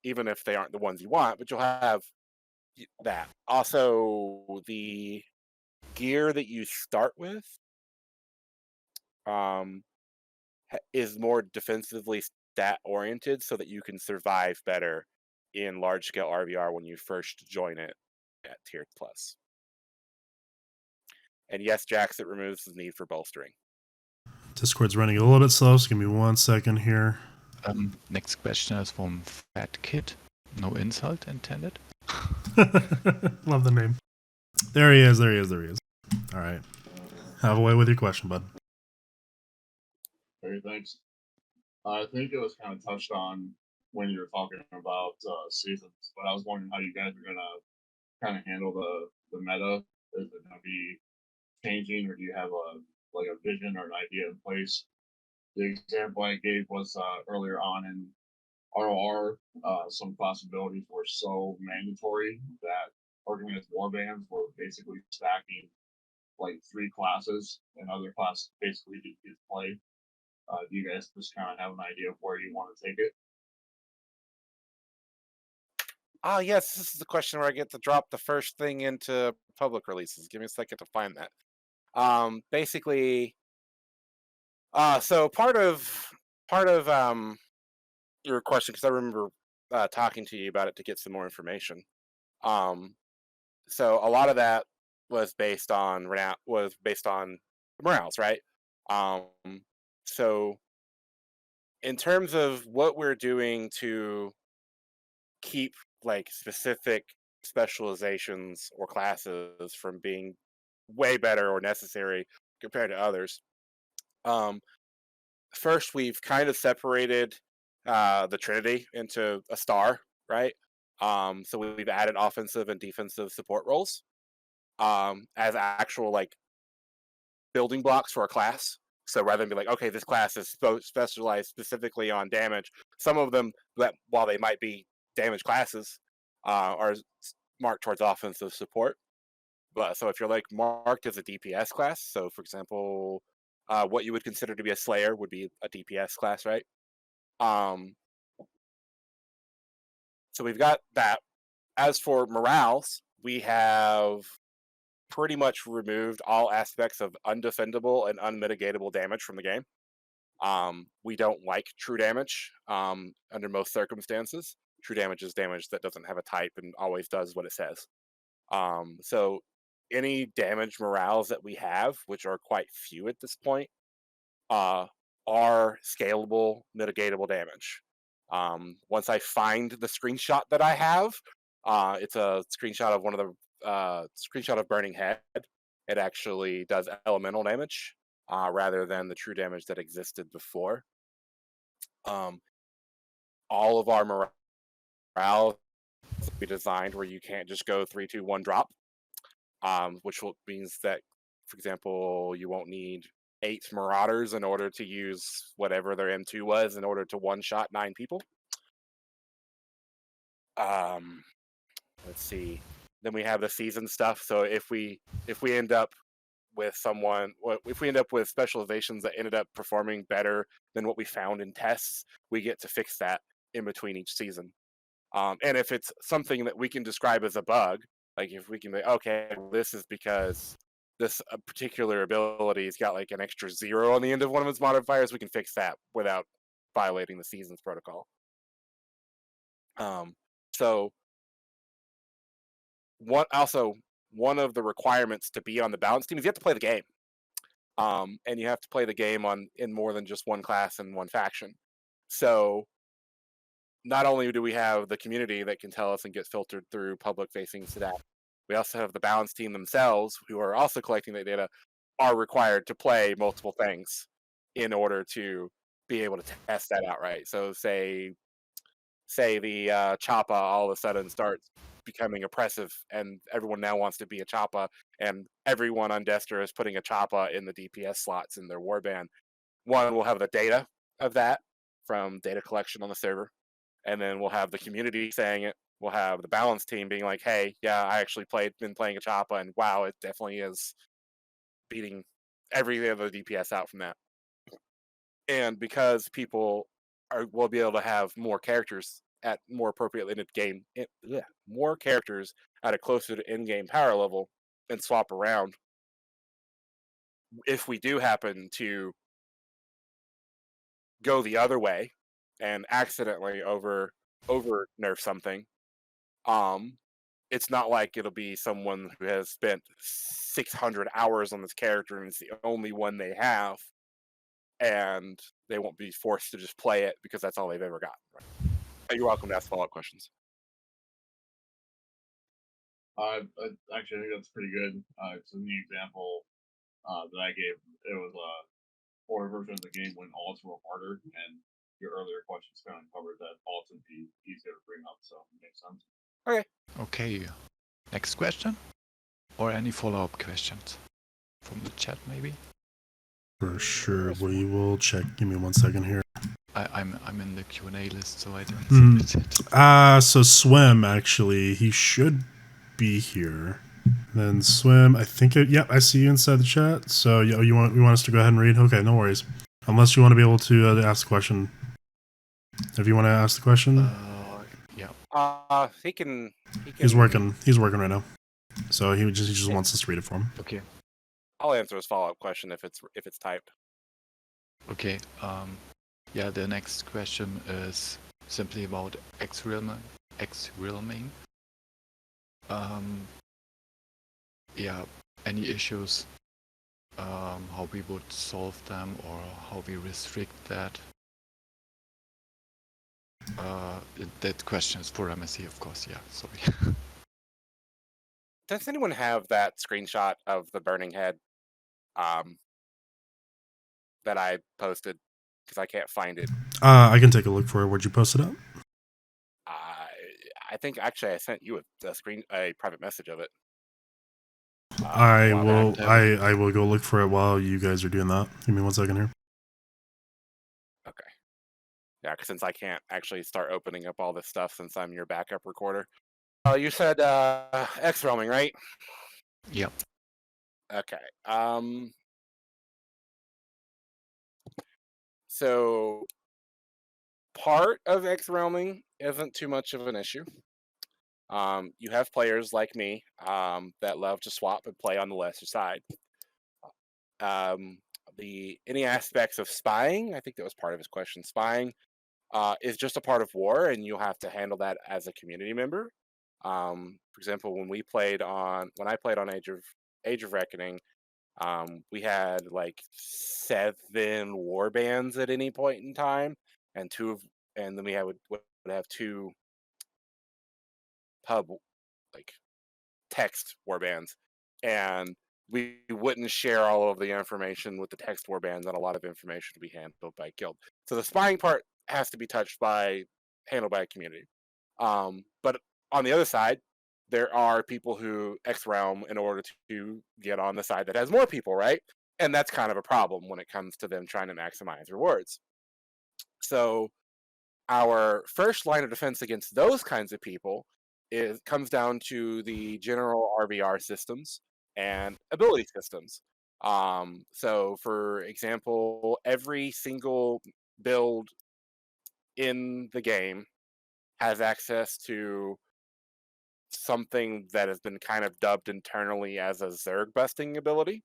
even if they aren't the ones you want, but you'll have that. Also, the gear that you start with is more defensively stat-oriented so that you can survive better in large-scale RVR when you first join it at tier plus. And yes, Jax, it removes the need for bolstering. Discord's running a little bit slow, so give me 1 second here. Next question is from Fat Kid. No insult intended. Love the name. There he is. All right. Have a way with your question, bud. Hey, thanks. I think it was kind of touched on when you were talking about seasons, but I was wondering how you guys are going to kind of handle the meta. Is it going to be changing, or do you have a vision or an idea in place? The example I gave was earlier on in ROR. Some possibilities were so mandatory that organized warbands were basically stacking like 3 classes, and other classes basically didn't get play. Do you guys just kind of have an idea of where you want to take it? Yes, this is the question where I get to drop the first thing into public releases. Give me a second to find that. Basically, so part of your question, because I remember talking to you about it to get some more information. So a lot of that was based on morales, right? So in terms of what we're doing to keep like specific specializations or classes from being way better or necessary compared to others, first we've kind of separated the Trinity into a star, right? So we've added offensive and defensive support roles as actual like building blocks for a class. So rather than be like, okay, this class is specialized specifically on damage, some of them, that while they might be damage classes, are marked towards offensive support. But so if you're like marked as a DPS class, so for example, what you would consider to be a Slayer would be a DPS class, right? So we've got that. As for morales, we have pretty much removed all aspects of undefendable and unmitigatable damage from the game. We don't like true damage under most circumstances. True damage is damage that doesn't have a type and always does what it says. So any damage morales that we have, which are quite few at this point, are scalable, mitigatable damage. Once I find the screenshot that I have, it's a screenshot of one of the screenshot of Burning Head. It actually does elemental damage rather than the true damage that existed before. All of our morale be designed where you can't just go 3, 2, 1 drop, which means that, for example, you won't need 8 Marauders in order to use whatever their M2 was in order to one-shot 9 people. Let's see. Then we have the season stuff. So if we end up with specializations that ended up performing better than what we found in tests, we get to fix that in between each season. And if it's something that we can describe as a bug, like if we can be, okay, this is because this particular ability's got like an extra 0 on the end of one of its modifiers, we can fix that without violating the seasons protocol. So one of the requirements to be on the balance team is you have to play the game. And you have to play the game in more than just one class and one faction. So not only do we have the community that can tell us and get filtered through public-facing stats, we also have the balance team themselves, who are also collecting the data, are required to play multiple things in order to be able to test that out, right? So say the Choppa all of a sudden starts becoming oppressive and everyone now wants to be a Choppa, and everyone on Destro is putting a Choppa in the DPS slots in their warband. One will have the data of that from data collection on the server, and then we'll have the community saying it. We'll have the balance team being like, hey, yeah, I actually been playing a Choppa, and wow, it definitely is beating every other DPS out from that. And because people will be able to have more characters at more appropriate in-game, more characters at a closer to in-game power level and swap around, if we do happen to go the other way and accidentally over nerf something, it's not like it'll be someone who has spent 600 hours on this character and it's the only one they have, and they won't be forced to just play it because that's all they've ever gotten. Right? You're welcome to ask follow-up questions. Actually, I think that's pretty good. It's a neat example that I gave. It was a older version of the game when alts were harder, and your earlier questions kind of covered that alts would be easier to bring up, so it makes sense. Okay. Next question? Or any follow-up questions from the chat, maybe? For sure, we will check. Give me 1 second here. I'm in the Q&A list, so I don't see it. So Swim, actually, he should be here. Then Swim, I think yep, I see you inside the chat. So you want us to go ahead and read? Okay, no worries. Unless you want to be able to ask the question. If you want to ask the question. Yeah. He can. He's working right now. So he just wants us to read it for him. Okay. I'll answer his follow-up question if it's typed. Okay. Yeah, the next question is simply about Xrealming. Yeah, any issues, how we would solve them or how we restrict that. That question is for Ramasee, of course. Yeah, sorry. Does anyone have that screenshot of the burning head that I posted? Because I can't find it. I can take a look for it. Where'd you post it up? I think actually I sent you a private message of it. I while back. I will go look for it while you guys are doing that. Give me 1 second here. Okay. Yeah, because since I can't actually start opening up all this stuff since I'm your backup recorder. You said Xrealming, right? Yep. Okay. So part of Xrealming isn't too much of an issue. You have players like me that love to swap and play on the lesser side. Any aspects of spying, I think that was part of his question. Spying is just a part of war, and you'll have to handle that as a community member. For example, when I played on Age of Reckoning, we had like 7 war bands at any point in time, and then we would have 2 pub like text war bands, and we wouldn't share all of the information with the text war bands, and a lot of information to be handled by guild. So the spying part has to be handled by a community. But on the other side, there are people who Xrealm in order to get on the side that has more people, right? And that's kind of a problem when it comes to them trying to maximize rewards. So our first line of defense against those kinds of people comes down to the general RVR systems and ability systems. So for example, every single build in the game has access to something that has been kind of dubbed internally as a Zerg busting ability.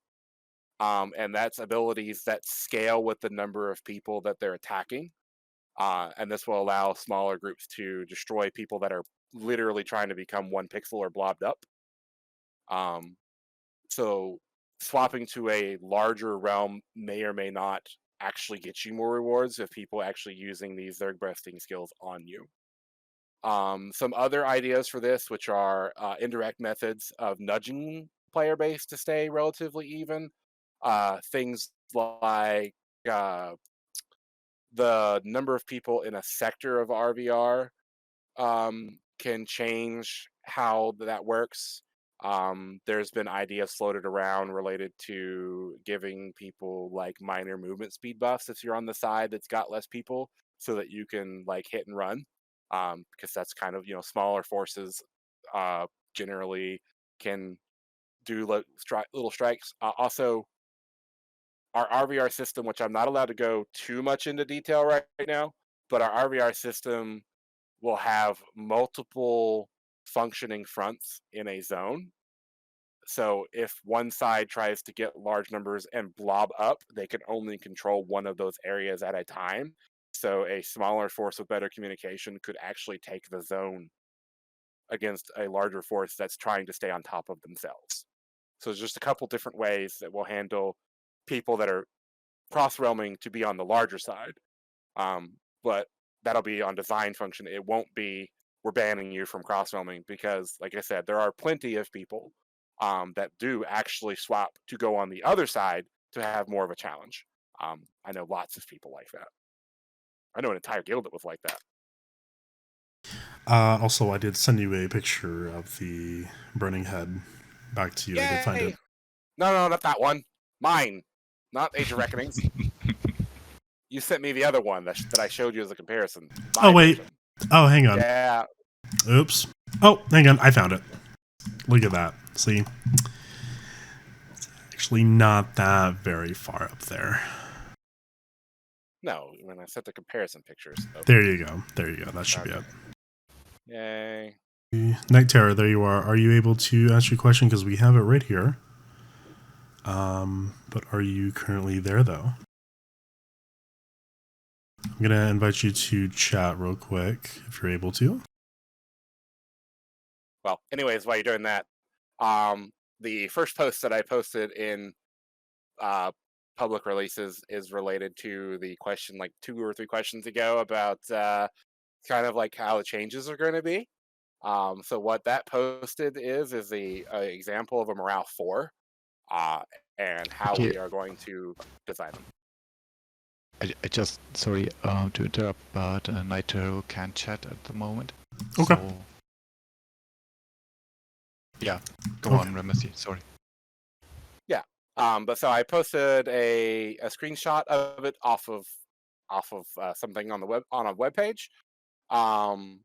And that's abilities that scale with the number of people that they're attacking. And this will allow smaller groups to destroy people that are literally trying to become 1 pixel or blobbed up. So swapping to a larger realm may or may not actually get you more rewards if people actually using these Zerg busting skills on you. Some other ideas for this, which are indirect methods of nudging player base to stay relatively even. Things like the number of people in a sector of RVR can change how that works. There's been ideas floated around related to giving people like minor movement speed buffs if you're on the side that's got less people, so that you can like hit and run. Because that's kind of, smaller forces generally can do little strikes. Also, our RVR system, which I'm not allowed to go too much into detail right now, but our RVR system will have multiple functioning fronts in a zone. So if one side tries to get large numbers and blob up, they can only control one of those areas at a time. So a smaller force with better communication could actually take the zone against a larger force that's trying to stay on top of themselves. So there's just a couple different ways that we'll handle people that are cross-realming to be on the larger side. But that'll be on design function. It won't be we're banning you from cross-realming, because, like I said, there are plenty of people that do actually swap to go on the other side to have more of a challenge. I know lots of people like that. I know an entire guild that was like that. Also, I did send you a picture of the burning head back to you. Yay! I did find it. No, not that one. Mine, not Age of Reckonings. You sent me the other one that I showed you as a comparison. Oh, wait. Version. Oh, hang on. Yeah. Oops. Oh, hang on. I found it. Look at that. See? It's actually not that very far up there. No, when I sent the comparison pictures. So. There you go. There you go. That should be it. Yay. Night Terror, there you are. Are you able to answer your question? Because we have it right here. But are you currently there, though? I'm going to invite you to chat real quick, if you're able to. Well, anyways, while you're doing that, the first post that I posted in public releases is related to the question like 2 or 3 questions ago about kind of like how the changes are going to be. So what that posted is the example of a morale 4 and how Okay. we are going to design them. I just, sorry to interrupt, but Nitro can't chat at the moment. Okay. So, yeah, go Okay. on, Ramasee, sorry. But so I posted a screenshot of it off of something on a web page, and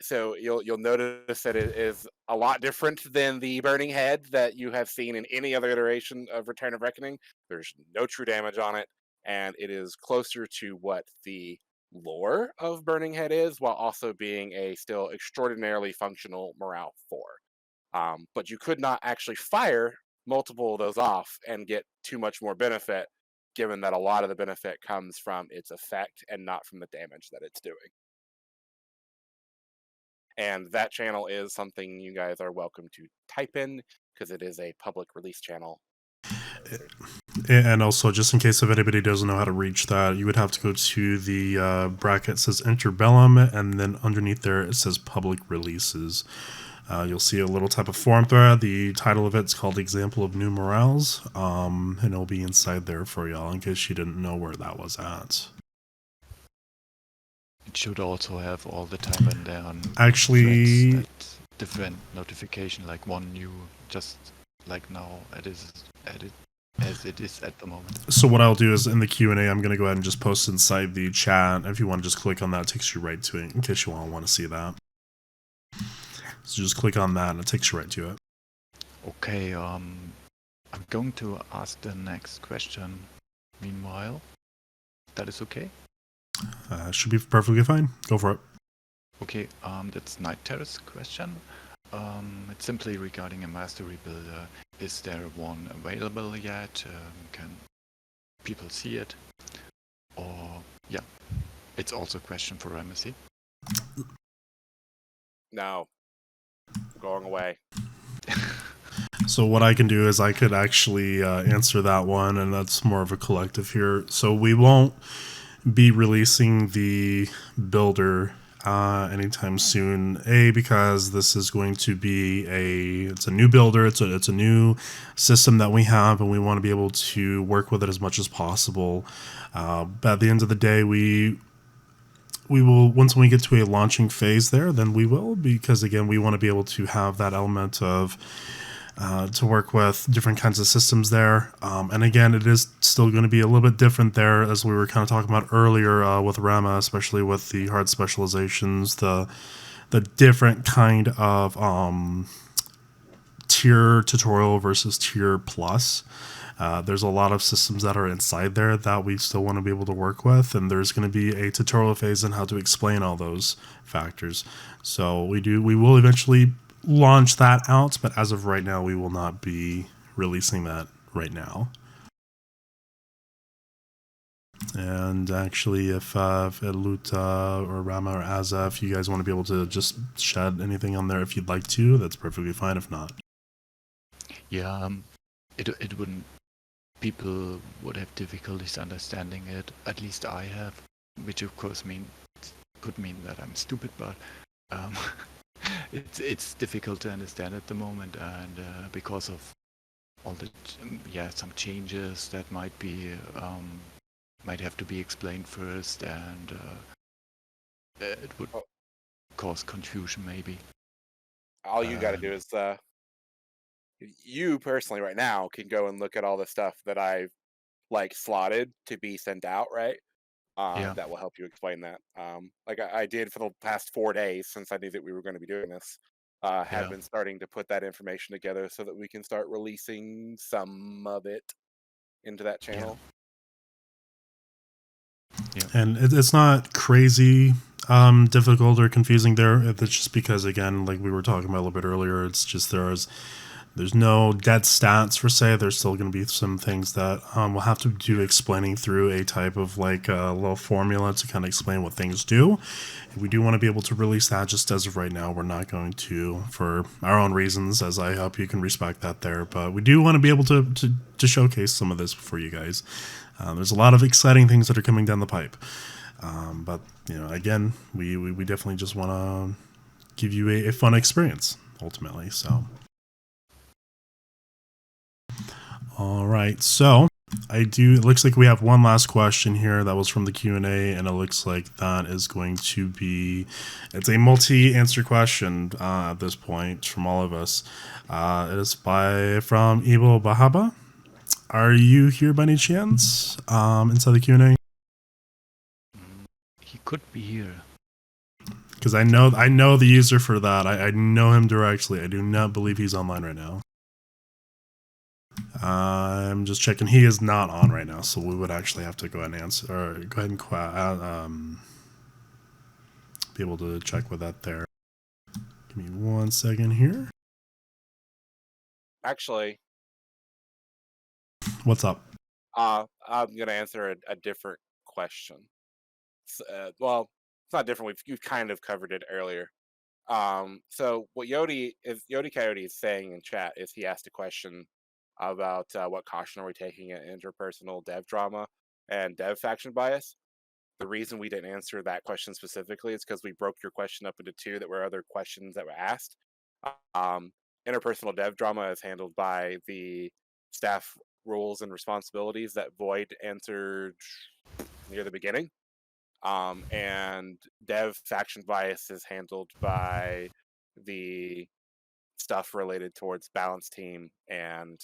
so you'll notice that it is a lot different than the burning head that you have seen in any other iteration of Return of Reckoning. There's no true damage on it, and it is closer to what the lore of Burning Head is, while also being a still extraordinarily functional morale 4. But you could not actually fire multiple of those off and get too much more benefit, given that a lot of the benefit comes from its effect and not from the damage that it's doing. And that channel is something you guys are welcome to type in, because it is a public release channel. And also, just in case if anybody doesn't know how to reach that, you would have to go to the bracket that says Interbellum, and then underneath there it says Public Releases. You'll see a little type of forum thread. The title of it's called Example of New Morales, and it'll be inside there for y'all in case you didn't know where that was at. It should also have all the time in there on Actually, threads that different notification, like one new, just like now as it is at the moment. so what I'll do is in the Q&A, I'm going to go ahead and just post inside the chat. If you want to just click on that, it takes you right to it in case you want to see that. So just click on that and it takes you right to it. Okay, I'm going to ask the next question meanwhile. That is okay? Should be perfectly fine. Go for it. Okay, that's Night Terrace question. It's simply regarding a mastery builder. Is there one available yet? Can people see it? Or, yeah, it's also a question for Ramasee. No. Going away. So what I can do is I could actually answer that one, and that's more of a collective here. So we won't be releasing the builder anytime soon. Because this is going to be it's a new builder. It's a new system that we have, and we want to be able to work with it as much as possible. But at the end of the day, we will, once we get to a launching phase there, then we will, because again, we want to be able to have that element of to work with different kinds of systems there. And again, it is still going to be a little bit different there, as we were kind of talking about earlier with Rama, especially with the hard specializations, the different kind of tier tutorial versus tier plus. There's a lot of systems that are inside there that we still want to be able to work with, and there's going to be a tutorial phase on how to explain all those factors. So we will eventually launch that out, but as of right now, we will not be releasing that right now. And actually, if Luth or Rama or Aza, if you guys want to be able to just shed anything on there if you'd like to, that's perfectly fine. If not, yeah, it wouldn't. People would have difficulties understanding it. At least I have, which of course could mean that I'm stupid, but it's difficult to understand at the moment, and because of all the some changes that might have to be explained first, and it would cause confusion maybe. All you got to do is you personally right now can go and look at all the stuff that I've slotted to be sent out, right? That will help you explain that. Like I did for the past 4 days since I knew that we were going to be doing this. Have been starting to put that information together so that we can start releasing some of it into that channel. Yeah. And it's not crazy difficult or confusing there. It's just because, again, like we were talking about a little bit earlier, it's just there's There's no dead stats per se. There's still going to be some things that we'll have to do explaining through a type of like a little formula to kind of explain what things do. We do want to be able to release that. Just as of right now, we're not going to, for our own reasons, as I hope you can respect that there. But we do want to be able to showcase some of this for you guys. There's a lot of exciting things that are coming down the pipe. But, you know, again, we definitely just want to give you a fun experience, ultimately. So, all right. So, it looks like we have one last question here that was from the Q&A, and it looks like that is going to be, it's a multi-answer question at this point from all of us. It is from Evil Bahaba. Are you here by any chance inside the Q&A? He could be here. Because I know the user for that. I know him directly. I do not believe he's online right now. I'm just checking. He is not on right now, so we would actually have to go ahead and answer, or go ahead and be able to check with that there. Give me 1 second here. Actually, what's up? I'm gonna answer a different question. Well, it's not different. You've kind of covered it earlier. So what Yodi Coyote is saying in chat is he asked a question about what caution are we taking in interpersonal dev drama and dev faction bias. The reason we didn't answer that question specifically is because we broke your question up into two that were other questions that were asked. Interpersonal dev drama is handled by the staff roles and responsibilities that Void answered near the beginning. And dev faction bias is handled by the stuff related towards balance team and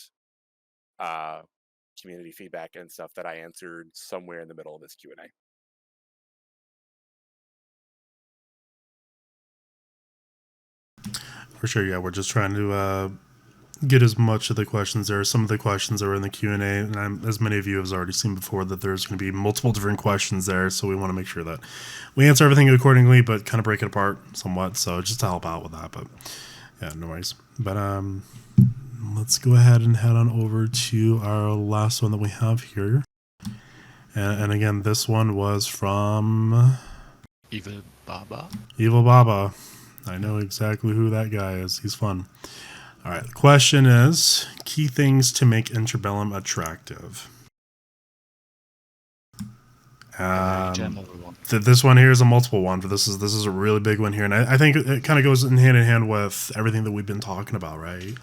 community feedback and stuff that I answered somewhere in the middle of this Q&A. For sure, yeah. We're just trying to get as much of the questions there. Some of the questions that were in the Q&A, and as many of you have already seen before, that there's going to be multiple different questions there, so we want to make sure that we answer everything accordingly, but kind of break it apart somewhat, so just to help out with that. But yeah, no worries. But let's go ahead and head on over to our last one that we have here. And again, this one was from Evil Baba. Evil Baba. I know exactly who that guy is. He's fun. All right. The question is, key things to make Interbellum attractive. This one here is a multiple one, but this is a really big one here, and I think it kind of goes in hand with everything that we've been talking about, right?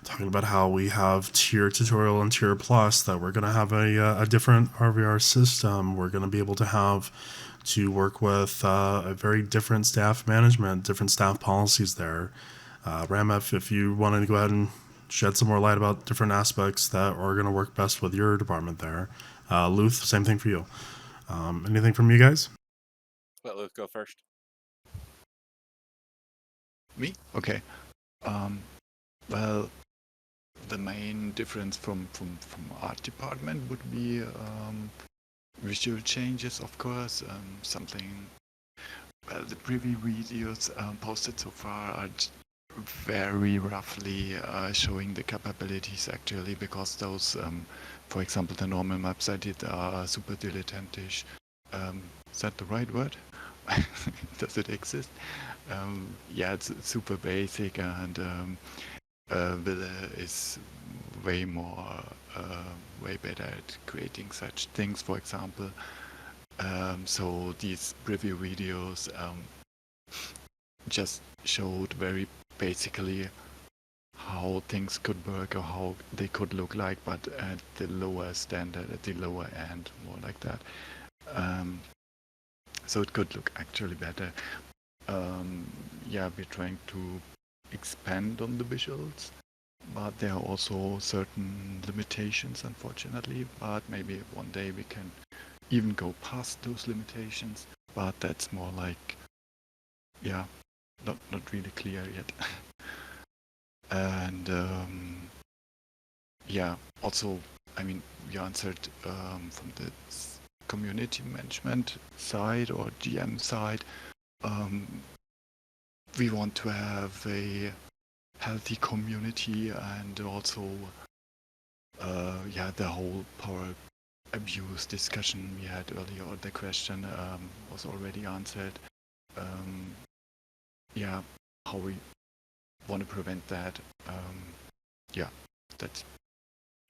Talking about how we have tier tutorial and tier plus, that we're going to have a different RVR system. We're going to be able to have to work with a very different staff management, different staff policies there. Ramef, if you wanted to go ahead and shed some more light about different aspects that are going to work best with your department there. Luth, same thing for you. Anything from you guys? Let Luth go first. Me? Okay. Well, the main difference from art department would be visual changes, of course. Well, the preview videos posted so far are very roughly showing the capabilities actually, because those, for example, the normal maps I did are super dilettantish. Is that the right word? Does it exist? Yeah, it's super basic, and Villa is way better at creating such things, for example. So these preview videos just showed very basically how things could work or how they could look like, but at the lower standard, at the lower end, more like that. So it could look actually better. Yeah, we're trying to expand on the visuals, but there are also certain limitations, unfortunately. But maybe one day we can even go past those limitations. But that's more like, yeah, not really clear yet. And yeah, also, I mean, you answered from the community management side or GM side. We want to have a healthy community, and also the whole power abuse discussion we had earlier, or the question was already answered. How we want to prevent that. That's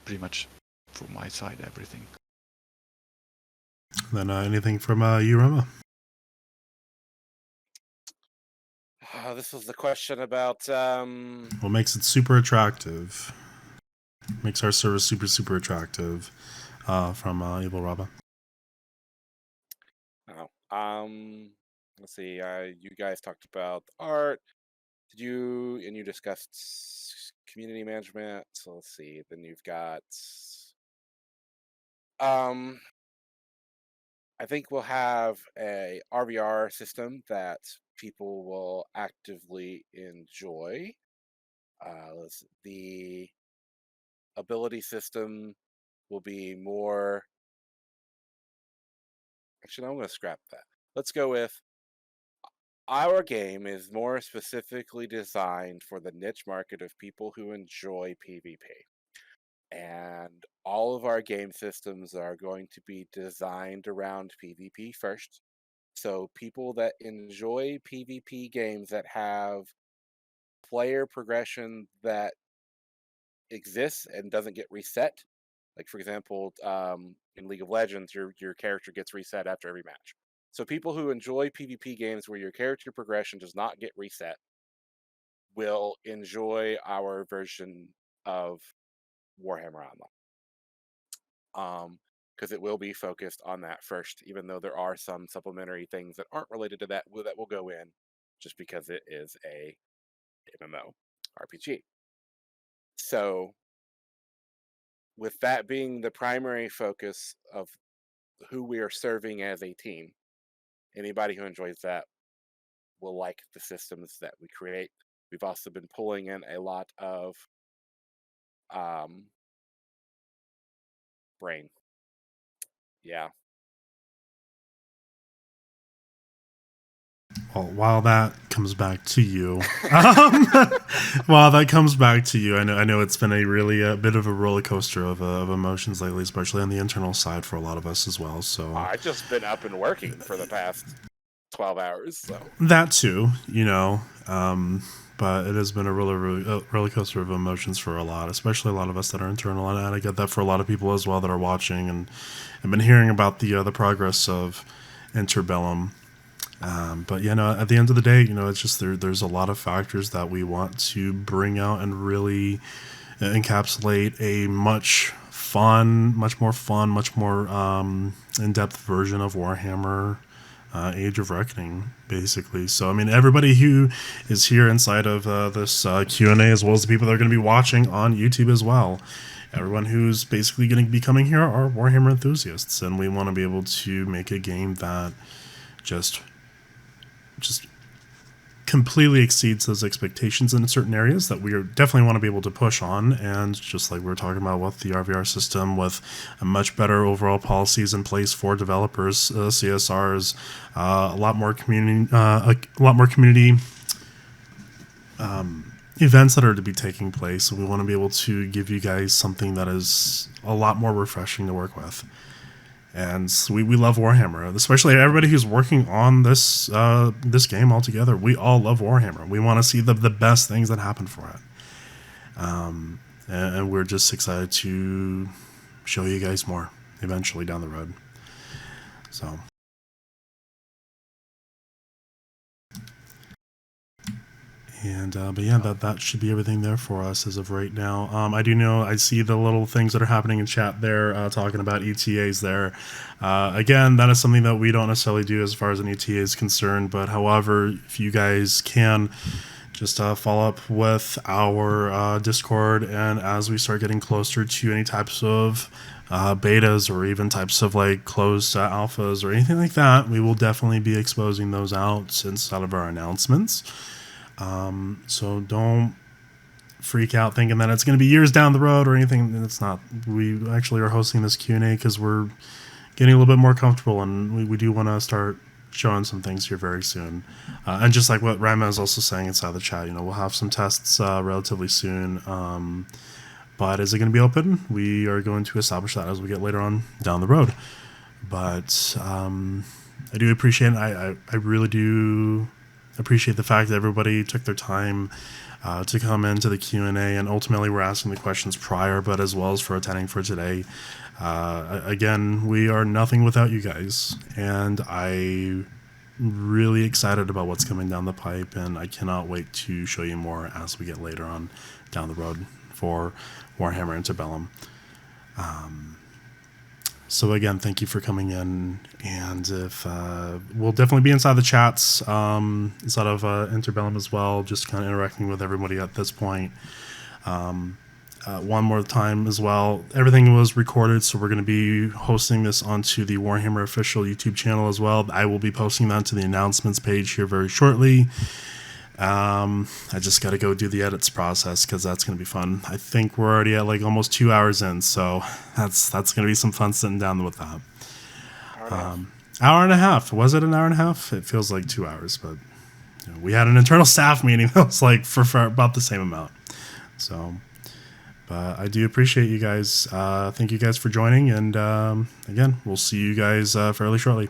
pretty much from my side everything. Then anything from you, Rama? This was the question about What makes it super attractive? Makes our service super, super attractive from Evil Raba. Let's see. You guys talked about the art. You discussed community management. So let's see. Then you've got I think we'll have a RVR system that people will actively enjoy. The ability system will be more. Actually, I'm going to scrap that. Let's go with our game is more specifically designed for the niche market of people who enjoy PvP. And all of our game systems are going to be designed around PvP first. So people that enjoy PvP games that have player progression that exists and doesn't get reset. Like, for example, in League of Legends, your character gets reset after every match. So people who enjoy PvP games where your character progression does not get reset will enjoy our version of Warhammer Online. Because it will be focused on that first, even though there are some supplementary things that aren't related to that will go in, just because it is a MMO RPG. So, with that being the primary focus of who we are serving as a team, anybody who enjoys that will like the systems that we create. We've also been pulling in a lot of brain. Yeah. Well, while that comes back to you, I know it's been a bit of a roller coaster of emotions lately, especially on the internal side for a lot of us as well. So I've just been up and working for the past 12 hours. So that too, but it has been a roller coaster of emotions for a lot, especially a lot of us that are internal, and I get that for a lot of people as well that are watching and have been hearing about the progress of Interbellum. But at the end of the day, it's just there's a lot of factors that we want to bring out and really encapsulate a much more in-depth version of Warhammer Age of Reckoning, basically. So, I mean, everybody who is here inside of this Q&A, as well as the people that are going to be watching on YouTube as well, everyone who's basically going to be coming here are Warhammer enthusiasts, and we want to be able to make a game that just completely exceeds those expectations in certain areas that we definitely want to be able to push on. And just like we were talking about with the RVR system, with a much better overall policies in place for developers, CSRs, a lot more community events that are to be taking place. So we want to be able to give you guys something that is a lot more refreshing to work with. And we love Warhammer, especially everybody who's working on this this game altogether. We all love Warhammer. We want to see the best things that happen for it. And we're just excited to show you guys more eventually down the road. So. And but yeah, that should be everything there for us as of right now. I see the little things that are happening in chat there, talking about ETAs there. Again, that is something that we don't necessarily do as far as an ETA is concerned. But however, if you guys can just follow up with our Discord, and as we start getting closer to any types of betas or even types of like closed alphas or anything like that, we will definitely be exposing those out inside of our announcements. So don't freak out thinking that it's going to be years down the road or anything. It's not. We actually are hosting this Q&A because we're getting a little bit more comfortable, and we do want to start showing some things here very soon. And just like what Rama is also saying inside the chat, we'll have some tests relatively soon. But is it going to be open? We are going to establish that as we get later on down the road. But I do appreciate it. I really do appreciate the fact that everybody took their time to come into the Q&A, and ultimately we're asking the questions prior, but as well as for attending for today. Again, we are nothing without you guys, and I'm really excited about what's coming down the pipe, and I cannot wait to show you more as we get later on down the road for Warhammer Interbellum. So again, thank you for coming in, and if we'll definitely be inside the chats, inside of Interbellum as well, just kind of interacting with everybody at this point. One more time as well, everything was recorded, so we're going to be hosting this onto the Warhammer official YouTube channel as well. I will be posting that to the announcements page here very shortly. I just got to go do the edits process because that's going to be fun. I think we're already at like almost 2 hours in, so that's going to be some fun sitting down with that. Hour and a half. Was it an hour and a half? It feels like 2 hours, but we had an internal staff meeting that was like for about the same amount. So, but I do appreciate you guys. Thank you guys for joining, and again, we'll see you guys fairly shortly.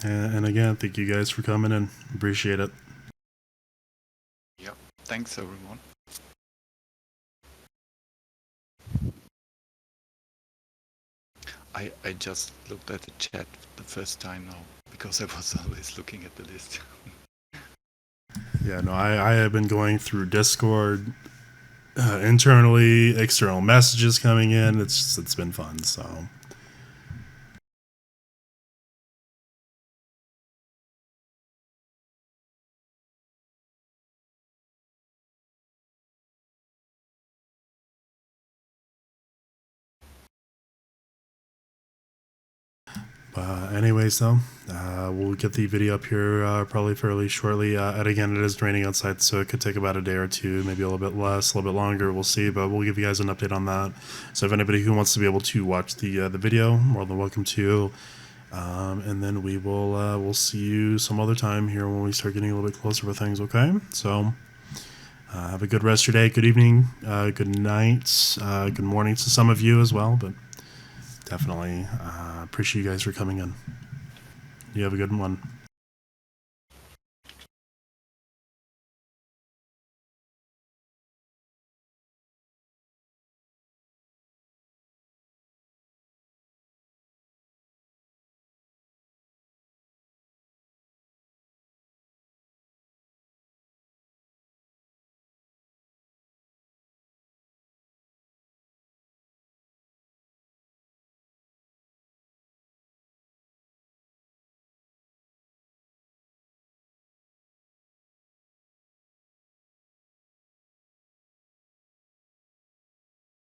And again, thank you guys for coming in. Appreciate it. Yep. Thanks, everyone. I just looked at the chat the first time now because I was always looking at the list. Yeah, no, I have been going through Discord internally, external messages coming in. It's been fun, so. Anyways, though, we'll get the video up here probably fairly shortly. And again, it is raining outside, so it could take about a day or two, maybe a little bit less, a little bit longer. We'll see, but we'll give you guys an update on that. So if anybody who wants to be able to watch the video, more than welcome to. And then we will we'll see you some other time here when we start getting a little bit closer with things. Okay, so have a good rest of your day, good evening, good night, good morning to some of you as well, but definitely appreciate you guys for coming in. You have a good one.